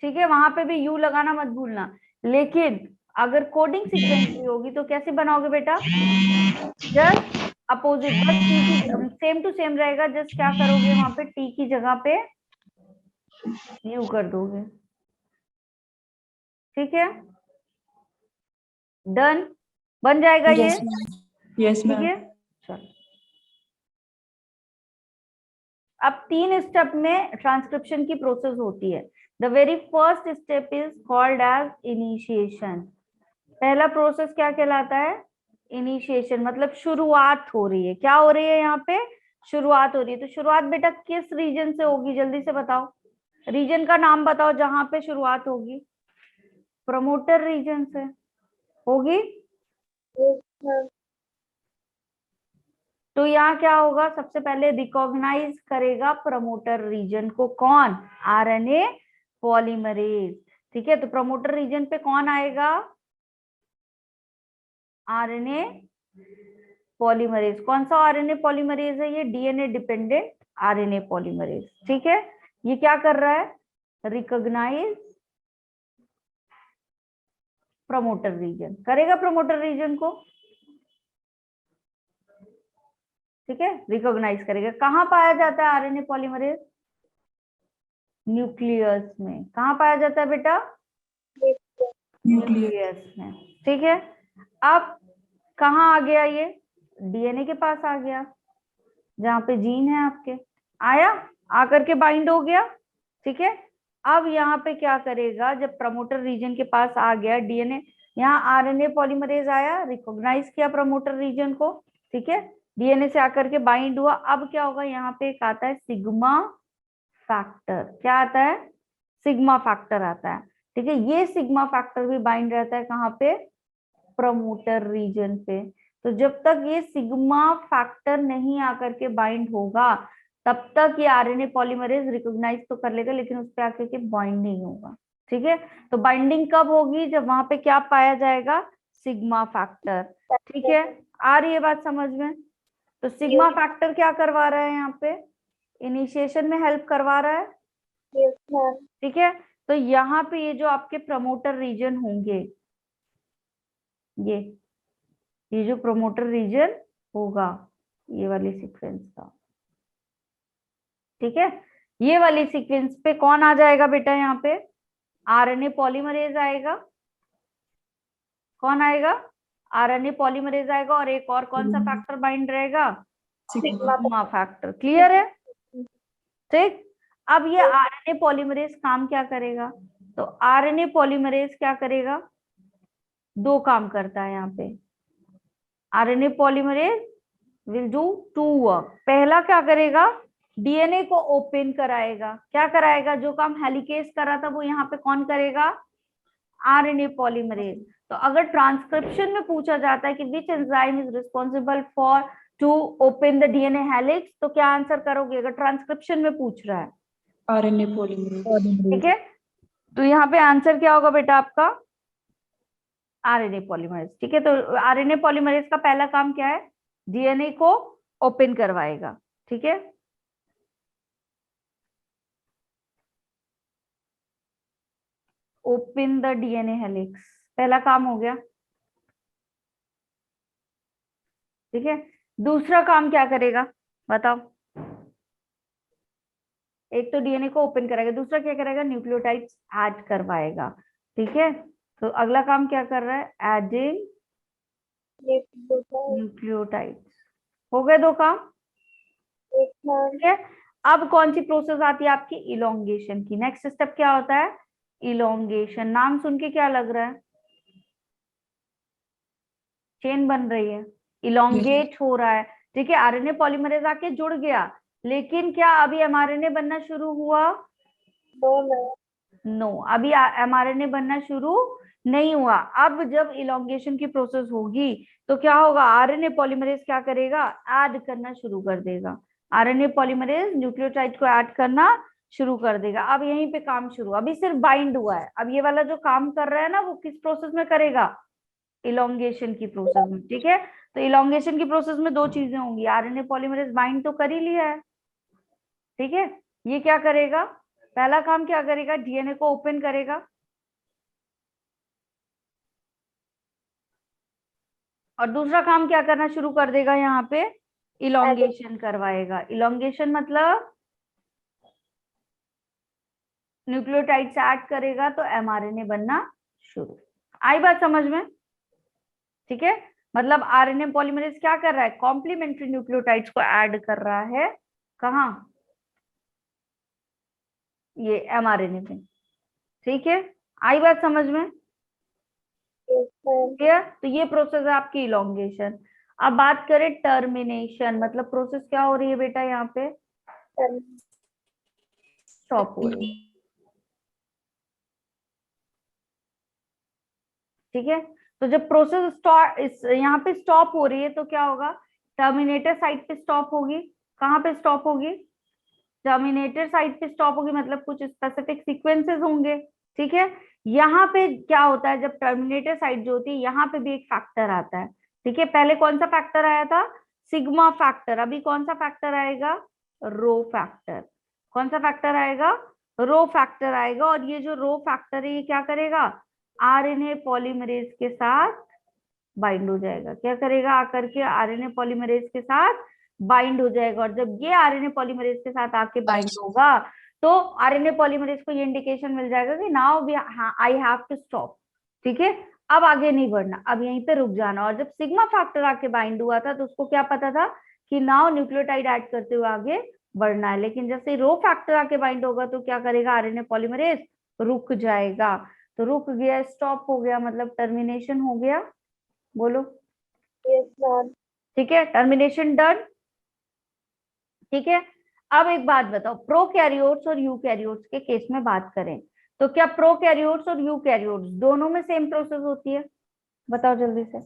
ठीक है, वहां पे भी यू लगाना मत भूलना। लेकिन अगर कोडिंग सीक्वेंस होगी तो कैसे बनाओगे बेटा, जस्ट अपोजिट, बस टी की सेम टू सेम रहेगा, जस्ट क्या करोगे वहां पे टी की जगह पे यू कर दोगे। ठीक है, डन, बन जाएगा ये। Yes, ma'am. Yes, ठीक ma'am. है, चलो अब 3 स्टेप में ट्रांसक्रिप्शन की प्रोसेस होती है। The very first step is called as initiation. पहला प्रोसेस क्या कहलाता है, इनिशिएशन, मतलब शुरुआत हो रही है। क्या हो रही है यहाँ पे, शुरुआत हो रही है। तो शुरुआत बेटा किस रीजन से होगी, जल्दी से बताओ, रीजन का नाम बताओ जहां पे शुरुआत होगी। प्रमोटर रीजन से होगी। तो यहाँ क्या होगा, सबसे पहले रिकॉग्नाइज करेगा प्रमोटर रीजन को, कौन, आरएनए पॉलीमरेज। ठीक है, तो प्रमोटर रीजन पे कौन आएगा, आरएनए पॉलीमरेज। कौन सा आरएनए पॉलीमरेज है ये, डीएनए डिपेंडेंट आरएनए पॉलीमरेज। ठीक है, ये क्या कर रहा है, रिकॉग्नाइज प्रमोटर रीजन करेगा, प्रमोटर रीजन को। ठीक है, रिकॉग्नाइज करेगा। कहाँ पाया जाता है आरएनए पॉलीमरेज, न्यूक्लियस में। कहाँ पाया जाता है बेटा, न्यूक्लियस में। ठीक है, अब कहाँ आ गया ये, डीएनए के पास आ गया, जहां पे जीन है आपके, आया, आकर के बाइंड हो गया। ठीक है, अब यहाँ पे क्या करेगा, जब प्रमोटर रीजन के पास आ गया डीएनए, यहाँ आरएनए पॉलीमरेज आया, रिकॉग्नाइज किया प्रमोटर रीजन को। ठीक है, डीएनए से आकर के बाइंड हुआ। अब क्या होगा, यहाँ पे एक आता है सिग्मा फैक्टर। क्या आता है, सिग्मा फैक्टर आता है। ठीक है, ये सिग्मा फैक्टर भी बाइंड रहता है कहाँ पे, प्रमोटर रीजन पे। तो जब तक ये सिग्मा फैक्टर नहीं आकर के बाइंड होगा, तब तक ये आरएनए पॉलीमरेज रिकॉग्नाइज तो कर लेगा, लेकिन उस पर आकर के बाइंड नहीं होगा। ठीक है, तो बाइंडिंग कब होगी, जब वहां पे क्या पाया जाएगा, सिग्मा फैक्टर। ठीक है, आ रही है बात समझ में। तो सिग्मा फैक्टर क्या करवा रहा है यहाँ पे, इनिशिएशन में हेल्प करवा रहा है। ठीक है, तो यहाँ पे ये जो आपके प्रमोटर रीजन होंगे, ये जो प्रमोटर रीजन होगा, ये वाली सीक्वेंस का। ठीक है, ये वाली सीक्वेंस पे कौन आ जाएगा बेटा, यहाँ पे आरएनए पॉलीमरेज आएगा। कौन आएगा, आरएनए पॉलीमरेज आएगा, और एक और कौन सा फैक्टर बाइंड रहेगा, सिग्मा फैक्टर। क्लियर है। ठीक, अब ये आरएनए पॉलीमरेज काम क्या करेगा, तो आरएनए पॉलीमरेज क्या करेगा, दो काम करता है यहाँ पे। RNA polymerase will do 2 work. पहला क्या करेगा, डीएनए को ओपन कराएगा। क्या कराएगा, जो काम हेलिकेज कर रहा था वो यहाँ पे कौन करेगा, आरएनए पॉलीमरेज। तो अगर ट्रांसक्रिप्शन में पूछा जाता है कि which enzyme is responsible for to open the DNA helix, तो क्या आंसर करोगे, अगर ट्रांसक्रिप्शन में पूछ रहा है, RNA polymerase. ठीक है, तो यहाँ पे आंसर क्या होगा बेटा आपका, आरएनए पॉलीमरेज। ठीक है, तो आरएनए पॉलीमरेज का पहला काम क्या है, डीएनए को ओपन करवाएगा। ठीक है, ओपन द डीएनए हेलिक्स, पहला काम हो गया। ठीक है, दूसरा काम क्या करेगा बताओ, एक तो डीएनए को ओपन करेगा, दूसरा क्या करेगा, न्यूक्लियोटाइड्स ऐड करवाएगा। ठीक है, तो अगला काम क्या कर रहा है, एडिंग न्यूक्लियोटाइड्स। हो गए 2 काम। ठीक है, अब कौन सी प्रोसेस आती है आपकी, इलोंगेशन की। नेक्स्ट स्टेप क्या होता है, इलोंगेशन। नाम सुन के क्या लग रहा है, चेन बन रही है, इलोंगेट हो रहा है। ठीक है, आरएनए पॉलीमरेज आके जुड़ गया, लेकिन क्या अभी एमआरएनए बनना शुरू हुआ, नो, अभी एमआरएनए बनना शुरू नहीं हुआ। अब जब इलोंगेशन की प्रोसेस होगी तो क्या होगा, आरएनए पॉलीमरेज क्या करेगा, ऐड करना शुरू कर देगा। आरएनए पॉलीमरेज न्यूक्लियोटाइड को ऐड करना शुरू कर देगा। अब यहीं पे काम शुरू, अभी सिर्फ बाइंड हुआ है। अब ये वाला जो काम कर रहा है ना, वो किस प्रोसेस में करेगा, इलोंगेशन की प्रोसेस में। ठीक है, तो इलोंगेशन की प्रोसेस में 2 चीजें होंगी, आरएनए पॉलीमरेज बाइंड तो कर ही लिया है। ठीक है, ये क्या करेगा, पहला काम क्या करेगा, डीएनए को ओपन करेगा, और दूसरा काम क्या करना शुरू कर देगा, यहाँ पे इलोंगेशन करवाएगा। इलोंगेशन मतलब न्यूक्लियोटाइड ऐड करेगा तो एमआरएनए बनना शुरू। आई बात समझ में? ठीक है, मतलब आरएनए पॉलीमरेज क्या कर रहा है, कॉम्प्लीमेंट्री न्यूक्लियोटाइड्स को ऐड कर रहा है, कहाँ, ये एमआरएनए में। ठीक है, आई बात समझ में? Yes, ma'am. क्लियर? तो ये प्रोसेस है आपकी इलोंगेशन। अब बात करें टर्मिनेशन, मतलब प्रोसेस क्या हो रही है बेटा, यहाँ पे स्टॉप हो रही है। ठीक है, तो जब प्रोसेस यहाँ पे स्टॉप हो रही है तो क्या होगा, टर्मिनेटर साइड पे स्टॉप होगी। कहाँ पे स्टॉप होगी, टर्मिनेटर साइड पे स्टॉप होगी, मतलब कुछ स्पेसिफिक सीक्वेंसेस होंगे। ठीक है, यहाँ पे क्या होता है, जब टर्मिनेटर साइड जो होती है, यहाँ पे भी एक फैक्टर आता है। ठीक है, पहले कौन सा फैक्टर आया था, सिग्मा फैक्टर, अभी कौन सा फैक्टर आएगा, रो फैक्टर। कौन सा फैक्टर आएगा, रो फैक्टर आएगा। और ये जो रो फैक्टर है ये क्या करेगा, आरएनए पॉलीमरेज के साथ बाइंड हो जाएगा। क्या करेगा, आकर के आरएनए पॉलीमरेज के साथ बाइंड हो जाएगा। और जब ये आरएनए पॉलीमरेज के साथ आके बाइंड होगा तो आरएनए पॉलीमरेज को ये इंडिकेशन मिल जाएगा कि now I have to stop. ठीक है, अब आगे नहीं बढ़ना, अब यहीं पे रुक जाना। और जब सिग्मा फैक्टर आके बाइंड हुआ था तो उसको क्या पता था कि नाउ न्यूक्लियोटाइड ऐड करते हुए आगे बढ़ना है। लेकिन जैसे रो फैक्टर आके बाइंड होगा तो क्या करेगा, आरएनए पॉलीमरेज रुक जाएगा। तो रुक गया, स्टॉप हो गया, मतलब टर्मिनेशन हो गया। बोलो। Yes, ma'am. ठीक है, टर्मिनेशन डन। ठीक है, अब एक बात बताओ, प्रोकैरियोट्स और यूकैरियोट्स के केस में बात करें तो क्या प्रोकैरियोट्स और यूकैरियोट्स दोनों में सेम प्रोसेस होती है? बताओ जल्दी से,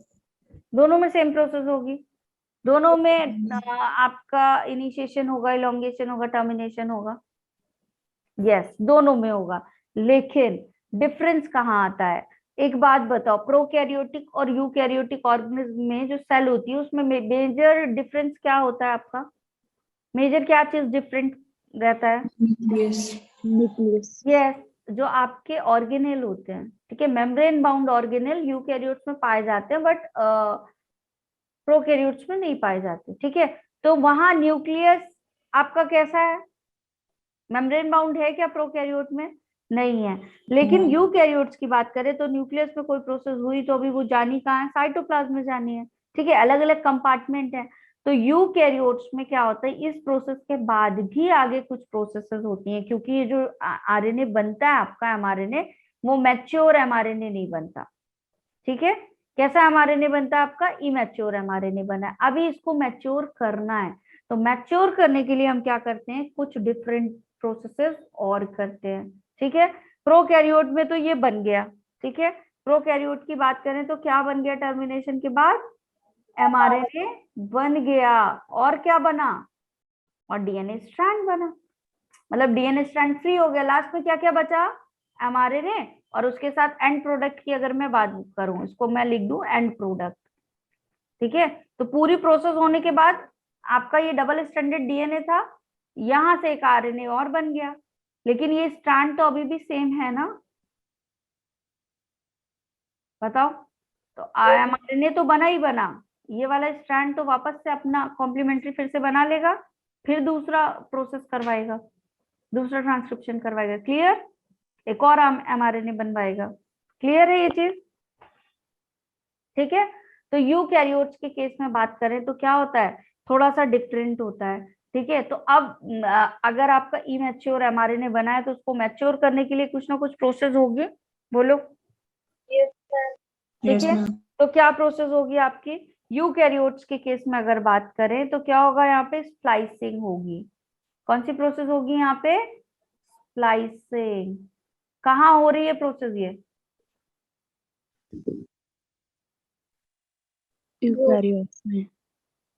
दोनों में सेम प्रोसेस होगी? दोनों में आपका इनिशिएशन होगा, इलोंगेशन होगा, टर्मिनेशन होगा? यस, दोनों में होगा। लेकिन डिफरेंस कहाँ आता है, एक बात बताओ, प्रोकैरियोटिक और यूकैरियोटिक ऑर्गेनिज्म में जो सेल होती है उसमें मेजर डिफरेंस क्या होता है आपका, मेजर क्या चीज डिफरेंट रहता है? न्यूक्लियस। यस, जो आपके ऑर्गेनेल होते हैं। ठीक है, मेम्ब्रेन बाउंड ऑर्गेनेल यूकैरियोट्स में पाए जाते हैं बट प्रोकैरियोट्स में नहीं पाए जाते। ठीक है, तो वहां न्यूक्लियस आपका कैसा है, मेम्ब्रेन बाउंड है क्या प्रोकैरियोट में? नहीं है। लेकिन यूकैरियोट्स की बात करें तो न्यूक्लियस में कोई प्रोसेस हुई तो अभी वो जानी कहाँ है, साइटोप्लाज्म में जानी है। ठीक है, अलग अलग कंपार्टमेंट है। तो यूकैरियोट्स में क्या होता है, इस प्रोसेस के बाद भी आगे कुछ प्रोसेसेस होती हैं, क्योंकि ये जो आरएनए बनता है आपका एमआरएनए, वो मैच्योर एमआरएनए नहीं बनता। ठीक है, कैसा एमआरएनए बनता है आपका, इमैच्योर एमआरएनए बना है, अभी इसको मैच्योर करना है। तो मैच्योर करने के लिए हम क्या करते हैं, कुछ डिफरेंट प्रोसेसेस और करते हैं। ठीक है, प्रोकैरियोट में तो ये बन गया। ठीक है, प्रोकैरियोट की बात करें तो क्या बन गया, टर्मिनेशन के बाद एमआरएनए बन गया, और क्या बना, और डीएनए स्ट्रैंड बना, मतलब डीएनए स्ट्रैंड फ्री हो गया। लास्ट में क्या क्या बचा, एमआरएनए, और उसके साथ एंड प्रोडक्ट की अगर मैं बात करूं, इसको मैं लिख दूं एंड प्रोडक्ट। ठीक है, तो पूरी प्रोसेस होने के बाद आपका ये डबल स्ट्रैंडेड डीएनए था, यहां से एक आरएनए और बन गया, लेकिन ये स्ट्रैंड तो अभी भी सेम है ना, बताओ। तो एमआरएनए तो बना ही बना, ये वाला स्ट्रैंड तो वापस से अपना कॉम्प्लीमेंट्री फिर से बना लेगा, फिर दूसरा प्रोसेस करवाएगा, दूसरा ट्रांसक्रिप्शन करवाएगा। क्लियर, एक और एमआरएनए बनवाएगा। क्लियर है ये चीज? ठीक है, तो यूकैरियोट्स के केस में बात करें तो क्या होता है, थोड़ा सा डिफरेंट होता है। ठीक है, तो अब अगर आपका इमैच्योर एमआरएनए बना है तो उसको मैच्योर करने के लिए कुछ ना कुछ प्रोसेस होगी। बोलो। Yes, ma'am. ठीक है, तो क्या प्रोसेस होगी आपकी, यूकैरियोट्स के केस में अगर बात करें तो क्या होगा, यहाँ पे स्प्लाइसिंग होगी। कौन सी प्रोसेस होगी यहाँ पे, स्प्लाइसिंग। कहाँ हो रही है प्रोसेस ये, यूकैरियोट्स में।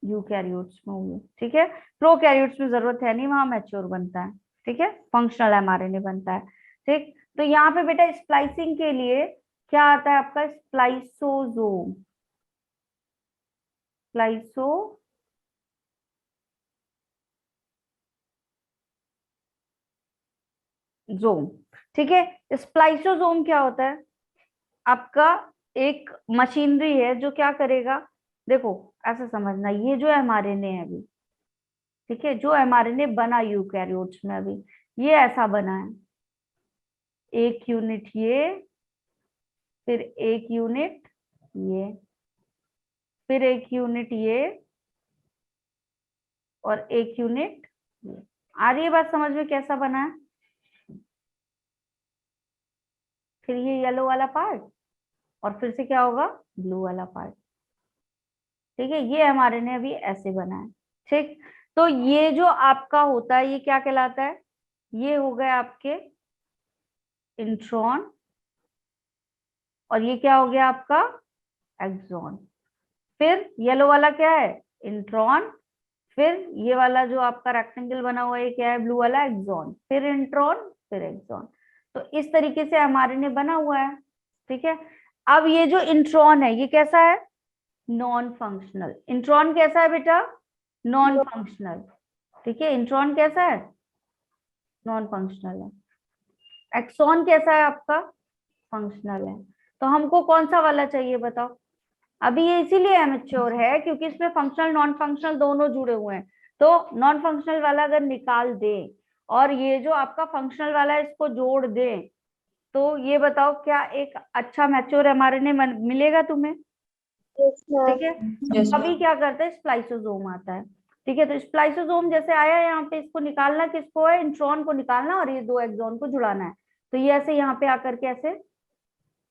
यूकैरियोट्स में होगी। ठीक है, प्रोकैरियोट्स में जरूरत है नहीं, वहां मैच्योर बनता है। ठीक है, फंक्शनल एमआरएनए बनता है। ठीक, तो यहाँ पे बेटा स्प्लाइसिंग के लिए क्या आता है आपका, स्प्लाइसोसोम। स्प्लाइसो स्प्लाइसोसोम, ठीक है। स्प्लाइसोसोम क्या होता है? आपका एक मशीनरी है जो क्या करेगा, देखो ऐसा समझना, ये जो एमआरएनए है अभी, ठीक है, जो एमआरएनए बना यूकैरियोट्स में अभी, ये ऐसा बना है, एक यूनिट ये, फिर एक यूनिट ये, फिर एक यूनिट ये, और एक यूनिट ये। आ रही है बात समझ में कैसा बना है? फिर ये येलो वाला पार्ट, और फिर से क्या होगा, ब्लू वाला पार्ट, ठीक है। ये एमआरएनए अभी ऐसे बना है, ठीक। तो ये जो आपका होता है ये क्या कहलाता है? ये हो गए आपके इंट्रॉन, और ये क्या हो गया आपका एक्सॉन। फिर येलो वाला क्या है, इंट्रॉन, फिर ये वाला जो आपका रेक्टेंगल बना हुआ है ये क्या है, ब्लू वाला एक्सॉन, फिर इंट्रॉन, फिर एक्सॉन। तो इस तरीके से एमआरएनए बना हुआ है, ठीक है। अब ये जो इंट्रॉन है ये कैसा है, नॉन फंक्शनल। इंट्रॉन कैसा है बेटा, नॉन फंक्शनल, ठीक है। इंट्रॉन कैसा है, नॉन फंक्शनल है। एक्सॉन कैसा है आपका, फंक्शनल है। तो हमको कौन सा वाला चाहिए बताओ? अभी ये इसीलिए एमेच्योर है क्योंकि इसमें फंक्शनल नॉन फंक्शनल दोनों जुड़े हुए हैं। तो नॉन फंक्शनल वाला अगर निकाल दे और ये जो आपका फंक्शनल वाला है इसको जोड़ दे, तो ये बताओ क्या एक अच्छा मैच्योर एमआरएनए मिलेगा तुम्हें? ठीक है। तो अभी क्या करते हैं, स्प्लाइसोसोम आता है, ठीक है। तो स्प्लाइसोसोम जैसे आया यहाँ पे, इसको निकालना किसको है, इंट्रॉन को निकालना, और ये दो एक्सॉन को जुड़ाना है। तो ये ऐसे यहाँ पे आकर के ऐसे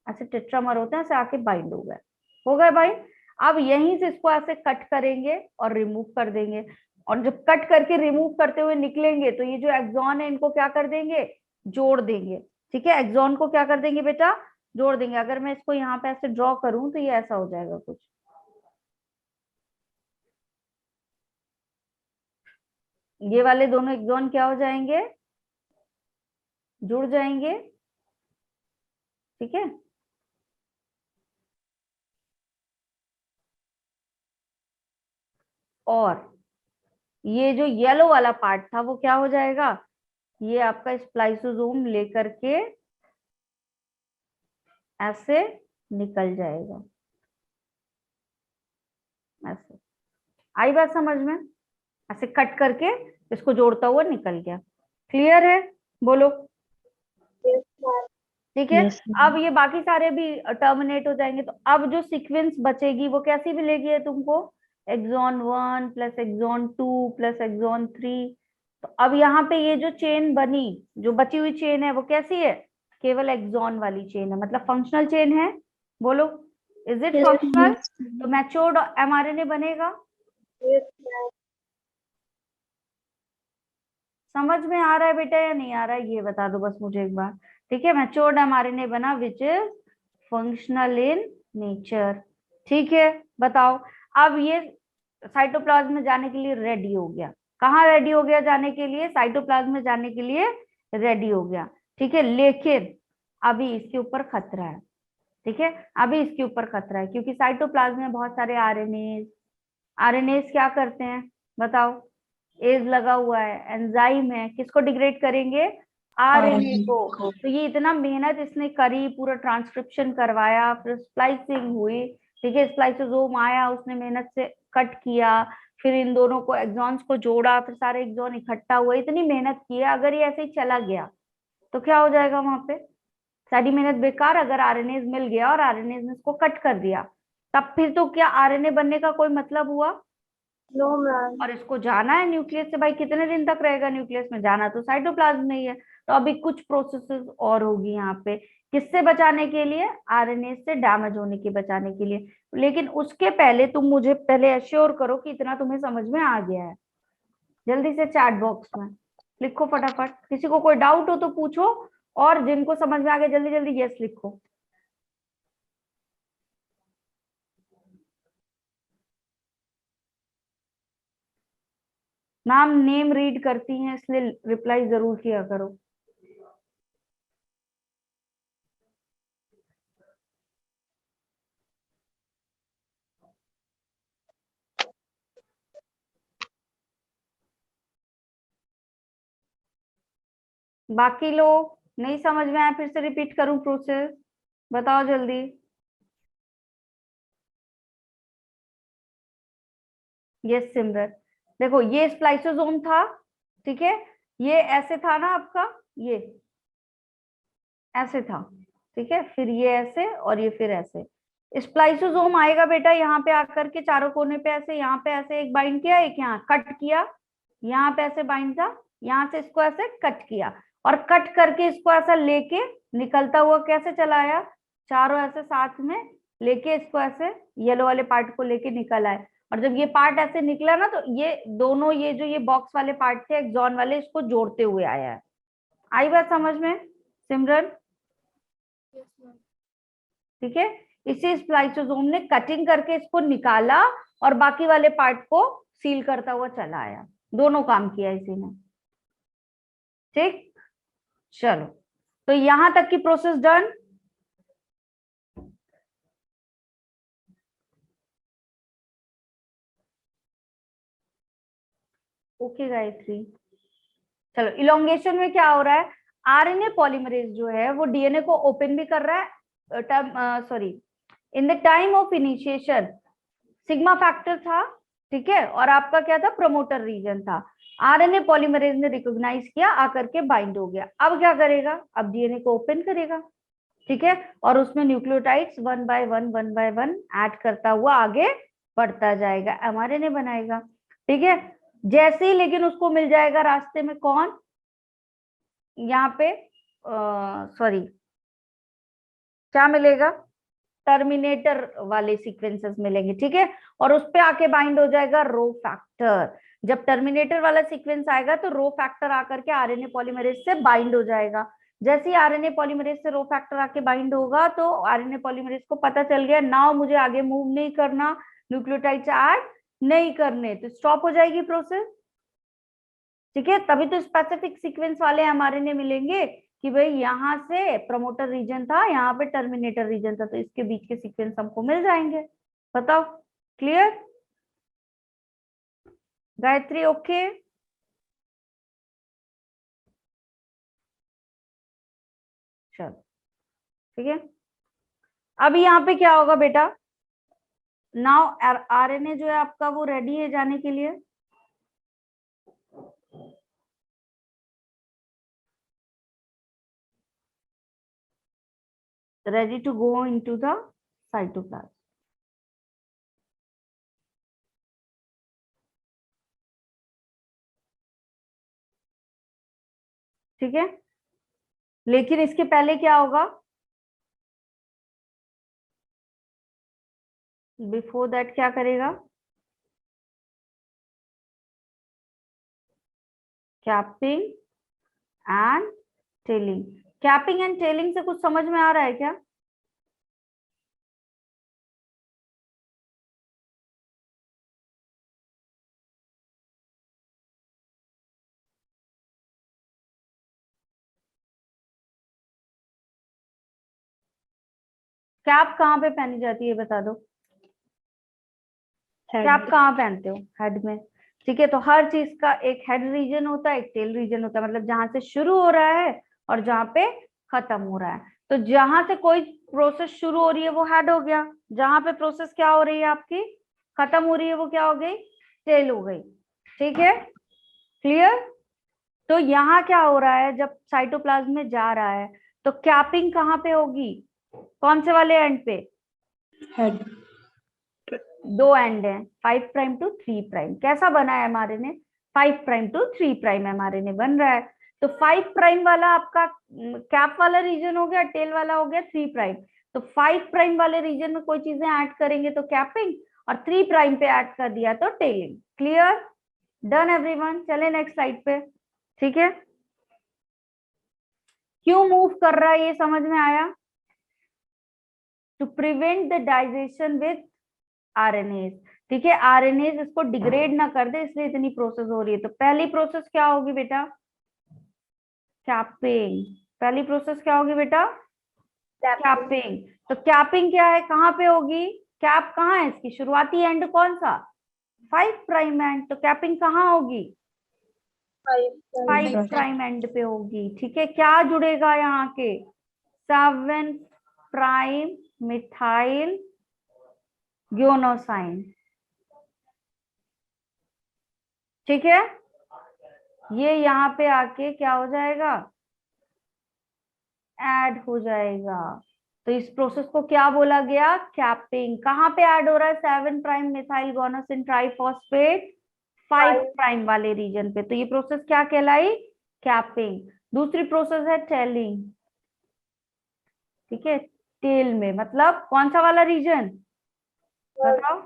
ऐसे टेट्रामर होते हैं, ऐसे आके बाइंड हो गए बाइंड। अब यहीं से इसको ऐसे कट करेंगे और रिमूव कर देंगे, और जब कट करके रिमूव करते हुए निकलेंगे तो ये जो एक्सॉन है इनको क्या कर देंगे, जोड़ देंगे, ठीक है। एक्सॉन को क्या कर देंगे बेटा, जोड़ देंगे। अगर मैं इसको यहाँ पे ऐसे ड्रॉ करूं तो ये ऐसा हो जाएगा कुछ, ये वाले दोनों एक्सॉन क्या हो जाएंगे, जुड़ जाएंगे, ठीक है। और ये जो येलो वाला पार्ट था वो क्या हो जाएगा, ये आपका स्प्लाइसोसोम लेकर के ऐसे निकल जाएगा, ऐसे। आई बात समझ में? ऐसे कट करके इसको जोड़ता हुआ निकल गया। क्लियर है? बोलो। ठीक है। Yes, अब ma'am. ये बाकी सारे भी टर्मिनेट हो जाएंगे, तो अब जो सीक्वेंस बचेगी वो कैसी मिलेगी है तुमको, exon 1 plus exon 2 plus exon 3। तो अब यहाँ पे ये जो चेन बनी, जो बची हुई चेन है वो कैसी है, केवल एक्सॉन वाली चेन है, मतलब फंक्शनल चेन है। बोलो, इज इट फंक्शनल? तो मैच्योर्ड एमआरएनए बनेगा। समझ में आ रहा है बेटा या नहीं आ रहा है, ये बता दो बस मुझे एक बार। ठीक है, मैच्योर्ड एमआरएनए बना which is functional in nature. ठीक है, बताओ। अब ये साइटोप्लाज्म में जाने के लिए रेडी हो गया। कहाँ रेडी हो गया जाने के लिए, साइटोप्लाज्म में जाने के लिए रेडी हो गया। ठीक है, लेकिन अभी इसके ऊपर खतरा है। ठीक है, अभी इसके ऊपर खतरा है क्योंकि साइटोप्लाज्म में बहुत सारे आरएनए, आरएनएस क्या करते हैं बताओ, एज लगा हुआ है, एंजाइम है, किसको डिग्रेड करेंगे, आरएनए को। तो ये इतना मेहनत इसने करी, पूरा ट्रांसक्रिप्शन करवाया, फिर स्प्लाइसिंग हुई। ठीक है, स्प्लाइसोसोम आया, उसने मेहनत से कट किया, फिर इन दोनों को एक्सॉन्स को जोड़ा, फिर सारे एक्सॉन इकट्ठा हुए, इतनी मेहनत की है। अगर ये ऐसे ही चला गया तो क्या हो जाएगा वहां पे, सारी मेहनत बेकार। अगर आरएनए मिल गया और आरएनए ने इसको कट कर दिया, तब फिर तो क्या आरएनए बनने का कोई मतलब हुआ? No ma'am. और इसको जाना है न्यूक्लियस से, भाई कितने दिन तक रहेगा न्यूक्लियस में, जाना तो साइटोप्लाज्म में ही है। तो अभी कुछ प्रोसेसेस और होगी यहाँ पे, किससे बचाने के लिए, आरएनए से डैमेज होने के बचाने के लिए। लेकिन उसके पहले तुम मुझे पहले एश्योर करो कि इतना तुम्हें समझ में आ गया है। जल्दी से चैट बॉक्स में लिखो फटाफट, किसी को कोई डाउट हो तो पूछो, और जिनको समझ में आ गया जल्दी जल्दी यस लिखो। मैम नेम रीड करती हैं इसलिए रिप्लाई जरूर किया करो। बाकी लोग नहीं समझ में आया, फिर से रिपीट करूं प्रोसेस? बताओ जल्दी। यस सिमरन, देखो ये स्प्लाइसोसोम था, ठीक है, ये ऐसे था ना आपका, ये ऐसे था, ठीक है, फिर ये ऐसे और ये फिर ऐसे। स्प्लाइसोसोम आएगा बेटा यहाँ पे आकर के चारों कोने पे ऐसे, यहाँ पे ऐसे एक बाइंड किया, एक यहाँ कट किया, यहाँ पे ऐसे बाइंड था, यहाँ से इसको ऐसे कट किया, और कट करके इसको ऐसा लेके निकलता हुआ कैसे चला आया, चारों ऐसे साथ में लेके इसको ऐसे येलो वाले पार्ट को लेके निकल आए। और जब ये पार्ट ऐसे निकला ना, तो ये दोनों, ये जो ये बॉक्स वाले पार्ट थे एक्सॉन वाले, इसको जोड़ते हुए आया है। आई बात समझ में सिमरन? ठीक है, इसी स्प्लाइसोसोम ने कटिंग करके इसको निकाला और बाकी वाले पार्ट को सील करता हुआ चला आया। दोनों काम किया इसी ने। ठीक, चलो, तो यहां तक की प्रोसेस डन। ओके गायत्री, चलो इलोंगेशन में क्या हो रहा है, आरएनए पॉलीमरेज जो है वो डीएनए को ओपन भी कर रहा है। Sorry, in the time of initiation sigma factor था, ठीक है, और आपका क्या था, प्रमोटर रीजन था। आरएनए पॉलीमरेज ने रिकॉग्नाइज किया, आकर के बाइंड हो गया। अब क्या करेगा, अब डीएनए को ओपन करेगा, ठीक है, और उसमें nucleotides one by one add करता हुआ आगे बढ़ता जाएगा, एमआरएनए बनाएगा, ठीक है। जैसे ही लेकिन उसको मिल जाएगा रास्ते में कौन, यहाँ पे सॉरी क्या मिलेगा, टर्मिनेटर वाले सीक्वेंसेस मिलेंगे, ठीक है, और उस पे आके बाइंड हो जाएगा रो फैक्टर। जब टर्मिनेटर वाला सीक्वेंस आएगा तो रो फैक्टर आकर के आरएनए पॉलीमरेज से बाइंड हो जाएगा। जैसे ही आरएनए पॉलीमरेज से रो फैक्टर आके बाइंड होगा तो आरएनए पॉलीमरेज को पता चल गया नाउ मुझे आगे मूव नहीं करना, न्यूक्लियोटाइड्स ऐड नहीं करने, तो स्टॉप हो जाएगी प्रोसेस, ठीक है। तभी तो स्पेसिफिक सीक्वेंस वाले एमआरएनए मिलेंगे कि भाई यहाँ से प्रमोटर रीजन था, यहाँ पे टर्मिनेटर रीजन था, तो इसके बीच के सीक्वेंस हमको मिल जाएंगे। बताओ, क्लियर गायत्री? ओके, चलो ठीक है। अभी यहाँ पे क्या होगा बेटा, नाउ आरएनए जो है आपका वो रेडी है जाने के लिए, ready to go into the cytoplasm, ठीक है। लेकिन इसके पहले क्या होगा, बिफोर दैट क्या करेगा, capping and telling. Capping and telling से कुछ समझ में आ रहा है क्या? कैप कहाँ पे पहनी जाती है बता दो, कैप कहाँ पहनते हो, हेड में, ठीक है। तो हर चीज का एक हेड रीजन होता है, एक टेल रीजन होता है, मतलब जहां से शुरू हो रहा है और जहां पे खत्म हो रहा है। तो जहां से कोई प्रोसेस शुरू हो रही है वो हेड हो गया, जहां पे प्रोसेस क्या हो रही है आपकी खत्म हो रही है वो क्या हो गई, टेल हो गई, ठीक है, क्लियर। तो यहाँ क्या हो रहा है, जब साइटोप्लाज्म में जा रहा है तो कैपिंग कहाँ पे होगी, कौन से वाले एंड पे, हेड। दो एंड है, 5 प्राइम टू 3 प्राइम। कैसा बना है mRNA, 5 prime to 3 prime mRNA बन रहा है। तो 5 प्राइम वाला आपका कैप वाला रीजन हो गया, टेल वाला हो गया 3 प्राइम। तो 5 प्राइम वाले रीजन में कोई चीजें ऐड करेंगे तो कैपिंग, और 3 प्राइम पे ऐड कर दिया तो टेलिंग। Clear, done everyone. चले नेक्स्ट स्लाइड पे, ठीक है। क्यों मूव कर रहा है ये समझ में आया, to prevent the digestion with RNase, ठीक है। आरएनएज इसको डिग्रेड ना कर दे, इसलिए इतनी प्रोसेस हो रही है। तो पहली प्रोसेस क्या होगी बेटा, कैपिंग। पहली प्रोसेस क्या होगी बेटा, कैपिंग। तो कैपिंग क्या है, कहाँ पे होगी, कैप कहाँ है इसकी, शुरुआती एंड कौन सा, 5 प्राइम एंड, तो कैपिंग कहाँ होगी, 5 प्राइम एंड पे होगी। ठीक है, क्या जुड़ेगा यहाँ के? 7 प्राइम मिथाइल ग्योनोसाइन। ठीक है, ये यहाँ पे आके क्या हो जाएगा? ऐड हो जाएगा। तो इस प्रोसेस को क्या बोला गया? कैपिंग। कहाँ पे ऐड हो रहा है? 7 प्राइम मिथाइल गोनोसिन ट्राइफॉस्फेट 5 प्राइम वाले रीजन पे। तो ये प्रोसेस क्या कहलाई? कैपिंग। दूसरी प्रोसेस है टेलिंग। ठीक है, टेल में मतलब कौन सा वाला रीजन बताओ?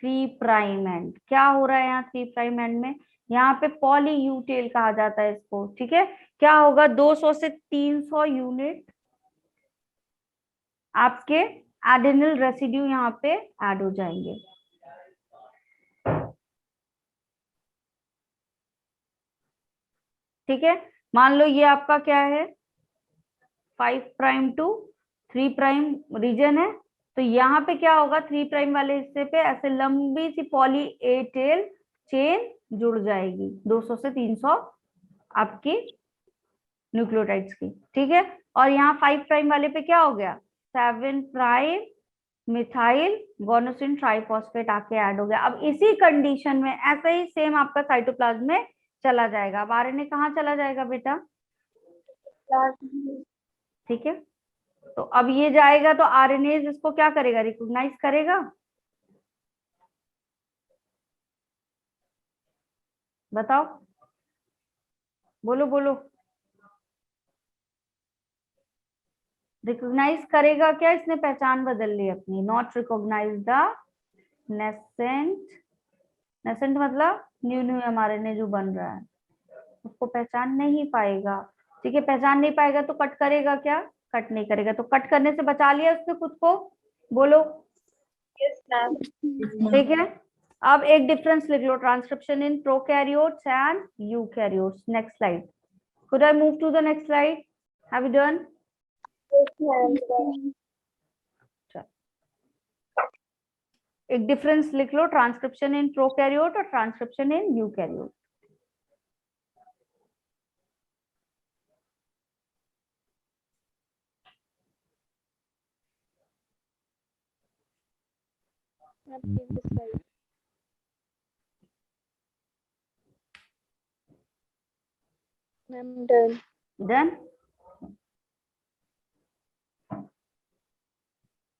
3 प्राइम एंड। क्या हो रहा है यहाँ 3 प्राइम एंड में? यहाँ पे पॉलीयूटेल कहा जाता है इसको। ठीक है, क्या होगा? 200 से 300 यूनिट आपके एडेनिल रेसिड्यू यहाँ पे ऐड हो जाएंगे। ठीक है, मान लो ये आपका क्या है? 5 प्राइम टू 3 प्राइम रीजन है। तो यहाँ पे क्या होगा? 3 प्राइम वाले हिस्से पे ऐसे लंबी सी पॉली ए टेल चेन जुड़ जाएगी 200 से 300 आपकी न्यूक्लियोटाइड्स की। ठीक है, और यहाँ 5 प्राइम वाले पे क्या हो गया? 7 प्राइम मिथाइल गोनोसिन ट्राइफॉस्फेट आके ऐड हो गया। अब इसी कंडीशन में ऐसा ही सेम आपका साइटोप्लाज्म में चला जाएगा। अब आरएनए कहाँ चला जाएगा बेटा? ठीक है, तो अब ये जाएगा तो आरएनए इसको क्या करेगा? रिकॉग्नाइज करेगा। बताओ, बोलो बोलो, रिकॉग्नाइज करेगा क्या? इसने पहचान बदल ली अपनी। Not recognise the nascent. Nascent मतलब न्यू न्यू एमआरएनए जो बन रहा है उसको पहचान नहीं पाएगा। ठीक है, पहचान नहीं पाएगा तो कट करेगा क्या? कट नहीं करेगा। तो कट करने से बचा लिया उसने खुद को। बोलो। ठीक है, अब एक डिफरेंस लिख लो, transcription in prokaryotes and eukaryotes. Next slide. Could I move to the next slide? Have you done? एक डिफरेंस लिख लो, ट्रांसक्रिप्शन इन प्रोकैरियोट और transcription in eukaryote. I'm done. Done?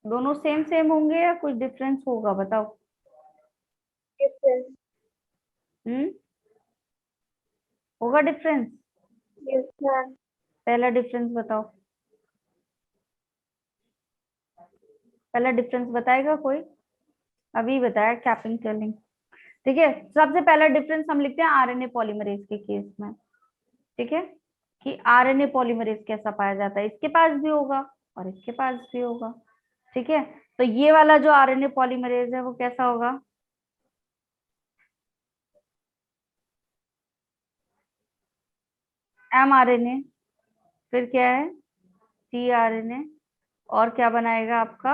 दोनों सेम सेम होंगे या कुछ डिफरेंस होगा? बताओ। होगा डिफरेंस? पहला डिफरेंस बताओ। पहला डिफरेंस बताएगा कोई? अभी बताया, कैपिंग टेलिंग। ठीक है, सबसे पहला डिफरेंस हम लिखते हैं आरएनए पॉलीमरेज के केस में। ठीक है, कि आरएनए पॉलीमरेज कैसा पाया जाता है? इसके पास भी होगा और इसके पास भी होगा। ठीक है, तो ये वाला जो आरएनए पॉलीमरेज है वो कैसा होगा? एमआरएनए, फिर क्या है? टीआरएनए, और क्या बनाएगा आपका?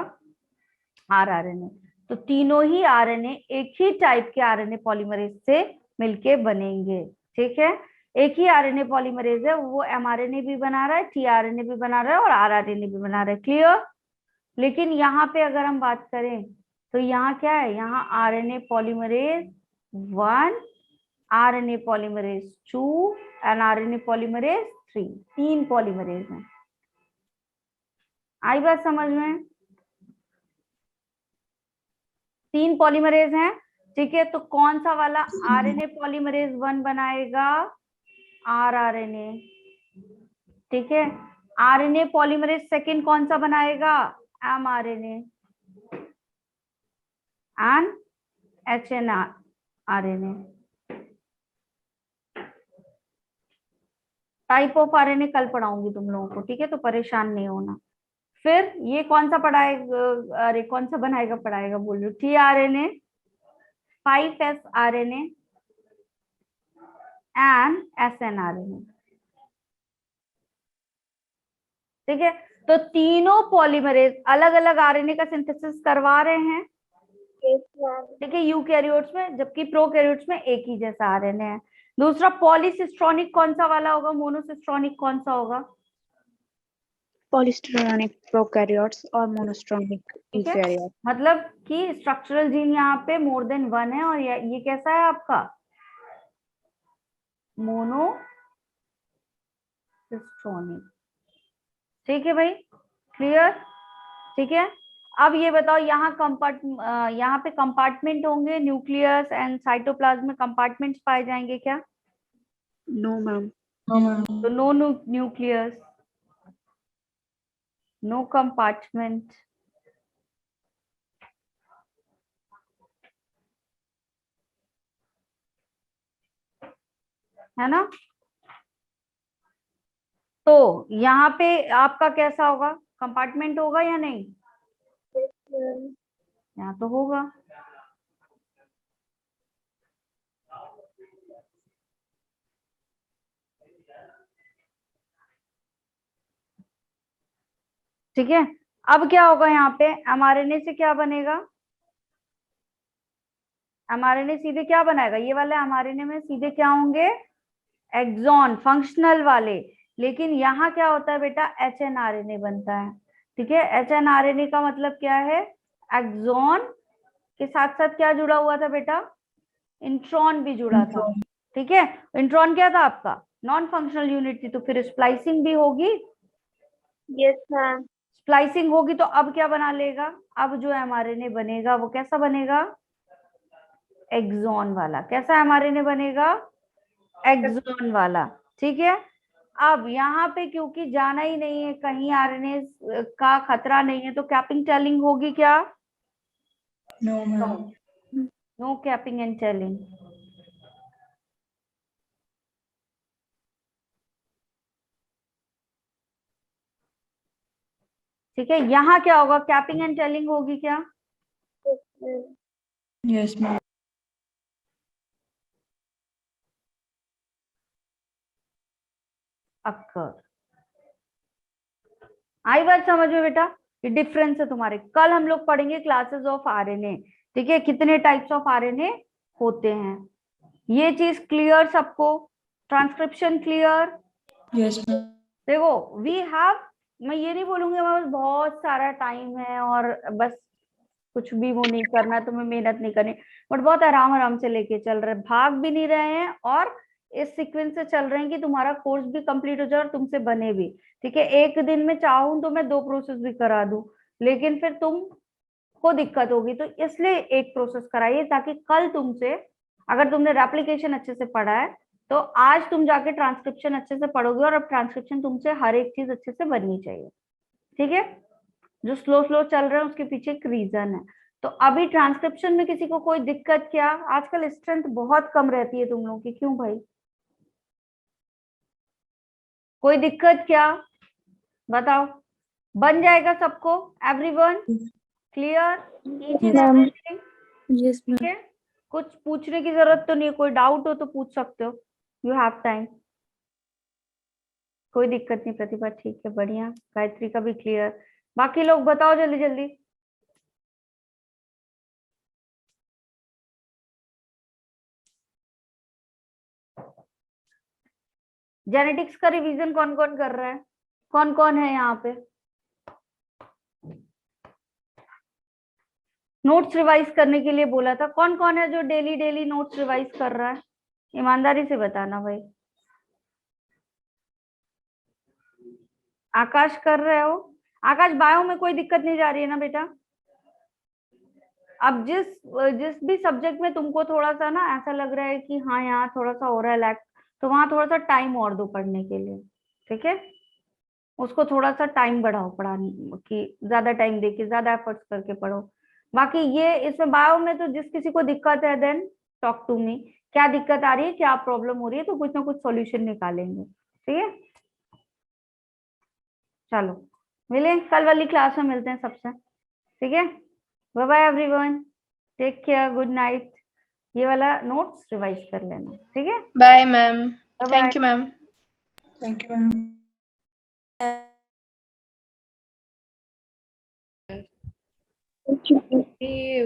आरआरएनए। तो तीनों ही आरएनए एक ही टाइप के आरएनए पॉलीमरेज से मिलके बनेंगे। ठीक है, एक ही आरएनए पॉलीमरेज है, वो एमआरएनए भी बना रहा है, टीआरएनए भी बना रहा है और आरआरएनए भी बना रहा है। क्लियर? लेकिन यहाँ पे अगर हम बात करें तो यहाँ क्या है? यहाँ RNA polymerase 1, RNA polymerase 2 and RNA polymerase 3। 3 polymerase हैं। आई बात समझ में? 3 पॉलीमरेज हैं। ठीक है, तो कौन सा वाला आरएनए पॉलीमरेज 1 बनाएगा? आरआरएनए। ठीक है, आरएनए पॉलीमरेज सेकंड कौन सा बनाएगा? MRNA and hnRNA. Type of RNA कल पढ़ाऊंगी तुम लोगों को। ठीक है, तो परेशान नहीं होना। फिर ये कौन सा पढ़ाएगा? अरे कौन सा बनाएगा? पढ़ाएगा बोल रही हूँ। TRNA, 5S RNA and snRNA. ठीक है, तो तीनों पॉलीमरेज अलग अलग आरएनए का सिंथेसिस करवा रहे हैं। ठीक है, यूकैरियोट्स में, जबकि प्रोकैरियोट्स में एक ही जैसा आरएनए है। दूसरा पॉलीसिस्ट्रॉनिक कौन सा वाला होगा, मोनोसिस्ट्रॉनिक कौन सा होगा? Polystyreonic prokaryotes और monostronic ठीक है, eukaryotes. मतलब कि स्ट्रक्चरल जीन यहाँ पे मोर देन वन है और ये कैसा है आपका मोनोसिस्ट्रॉनिक। ठीक है भाई, क्लियर? ठीक है, अब ये बताओ यहाँ यहाँ पे कंपार्टमेंट होंगे, न्यूक्लियस एंड साइटोप्लाज्म में कंपार्टमेंट्स पाए जाएंगे क्या? No, ma'am. तो नो न्यूक्लियस, नो कंपार्टमेंट, है ना? तो यहाँ पे आपका कैसा होगा, कंपार्टमेंट होगा या नहीं? यहाँ तो होगा। ठीक है, अब क्या होगा यहाँ पे, mRNA से क्या बनेगा? mRNA सीधे क्या बनाएगा, ये वाले mRNA में सीधे क्या होंगे, एक्सॉन, फंक्शनल वाले। लेकिन यहाँ क्या होता है बेटा, HNRNA बनता है। ठीक है, HNRNA का मतलब क्या है, एक्सॉन के साथ साथ क्या जुड़ा हुआ था बेटा, इंट्रॉन भी जुड़ा था। ठीक है, इंट्रॉन क्या था आपका, नॉन फंक्शनल यूनिट थी, तो फिर स्प्लाइसिंग भी होगी। Yes, ma'am. स्प्लाइसिंग होगी तो अब क्या बना लेगा, अब जो mRNA बनेगा वो कैसा बनेगा, एक्सॉन वाला। कैसा mRNA बनेगा, एक्सॉन वाला। ठीक है, अब यहाँ पे क्योंकि जाना ही नहीं है कहीं, आरएनए का खतरा नहीं है, तो कैपिंग टेलिंग होगी क्या? No capping and tailing. ठीक है, यहाँ क्या होगा, कैपिंग एंड टेलिंग होगी क्या? Yes, ma'am. अक्कर, आई बात समझ में बेटा? ये डिफरेंस है तुम्हारे। कल हम लोग पढ़ेंगे क्लासेस ऑफ आरएनए। ठीक है, कितने टाइप्स ऑफ आरएनए होते हैं, ये चीज क्लियर सबको? Transcription clear? Yes, ma'am. देखो वी हैव, मैं ये नहीं बोलूंगी हमारे पास बहुत सारा टाइम है और बस कुछ भी वो नहीं करना, तुम्हें मेहनत नहीं करनी, बट बहुत आराम आराम से लेके चल रहे हैं, भाग भी नहीं रहे हैं और इस सीक्वेंस से चल रहे हैं कि तुम्हारा कोर्स भी कंप्लीट हो जाए और तुमसे बने भी। ठीक है, एक दिन में चाहूं तो मैं 2 प्रोसेस भी करा दूं, लेकिन फिर तुमको दिक्कत होगी, तो इसलिए एक प्रोसेस कराइए ताकि कल तुमसे, अगर तुमने रेप्लिकेशन अच्छे से पढ़ा है तो आज तुम जाके ट्रांसक्रिप्शन अच्छे से पढ़ोगे, और अब ट्रांसक्रिप्शन तुमसे हर एक चीज अच्छे से बननी चाहिए। ठीक है, जो स्लो स्लो चल रहा है उसके पीछे एक रीजन है। तो अभी ट्रांसक्रिप्शन में किसी को कोई दिक्कत क्या? आजकल स्ट्रेंथ बहुत कम रहती है तुम लोगों की, क्यों भाई, कोई दिक्कत क्या, बताओ? बन जाएगा सबको, everyone clear, each and ma'am. Everything? Yes, ठीक ma'am. है, कुछ पूछने की जरूरत तो नहीं है, कोई डाउट हो तो पूछ सकते हो, यू हैव टाइम। कोई दिक्कत नहीं प्रतिभा, ठीक है, बढ़िया। गायत्री का भी क्लियर, बाकी लोग बताओ जल्दी जल्दी। जेनेटिक्स का रिवीजन कौन कौन कर रहा है, कौन कौन है यहाँ पे? नोट्स रिवाइज करने के लिए बोला था, कौन कौन है जो डेली डेली नोट्स रिवाइज कर रहा है? ईमानदारी से बताना भाई। आकाश कर रहे हो? आकाश, बायो में कोई दिक्कत नहीं जा रही है ना बेटा? अब जिस जिस भी सब्जेक्ट में तुमको थोड़ा सा ना ऐसा लग रहा है कि हाँ यहाँ थोड़ा सा हो रहा है लैक, तो वहां थोड़ा सा टाइम और दो पढ़ने के लिए। ठीक है, उसको थोड़ा सा टाइम बढ़ाओ पढ़ाने की, ज्यादा टाइम देके ज्यादा एफर्ट्स करके पढ़ो। बाकी ये इसमें बायो में तो जिस किसी को दिक्कत है देन टॉक टू मी, क्या दिक्कत आ रही है, क्या प्रॉब्लम हो रही है, तो कुछ ना कुछ सॉल्यूशन निकालेंगे। ठीक है, चलो मिले कल वाली क्लास में, मिलते हैं सबसे। ठीक है, bye bye everyone, take care, good night. ये वाला नोट्स रिवाइज कर लेना। ठीक है, Bye, ma'am. Bye bye. Thank you, ma'am. Thank you, ma'am.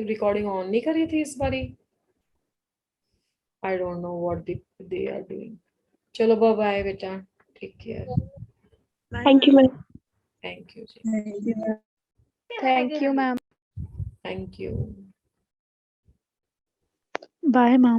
Recording on नहीं करी थी इस बारी। I don't know what they are doing. चलो bye bye बेटा. Take care. Thank you, ma'am. Thank you ji. Thank you, ma'am. Thank you, ma'am. Thank you. Bye, ma'am.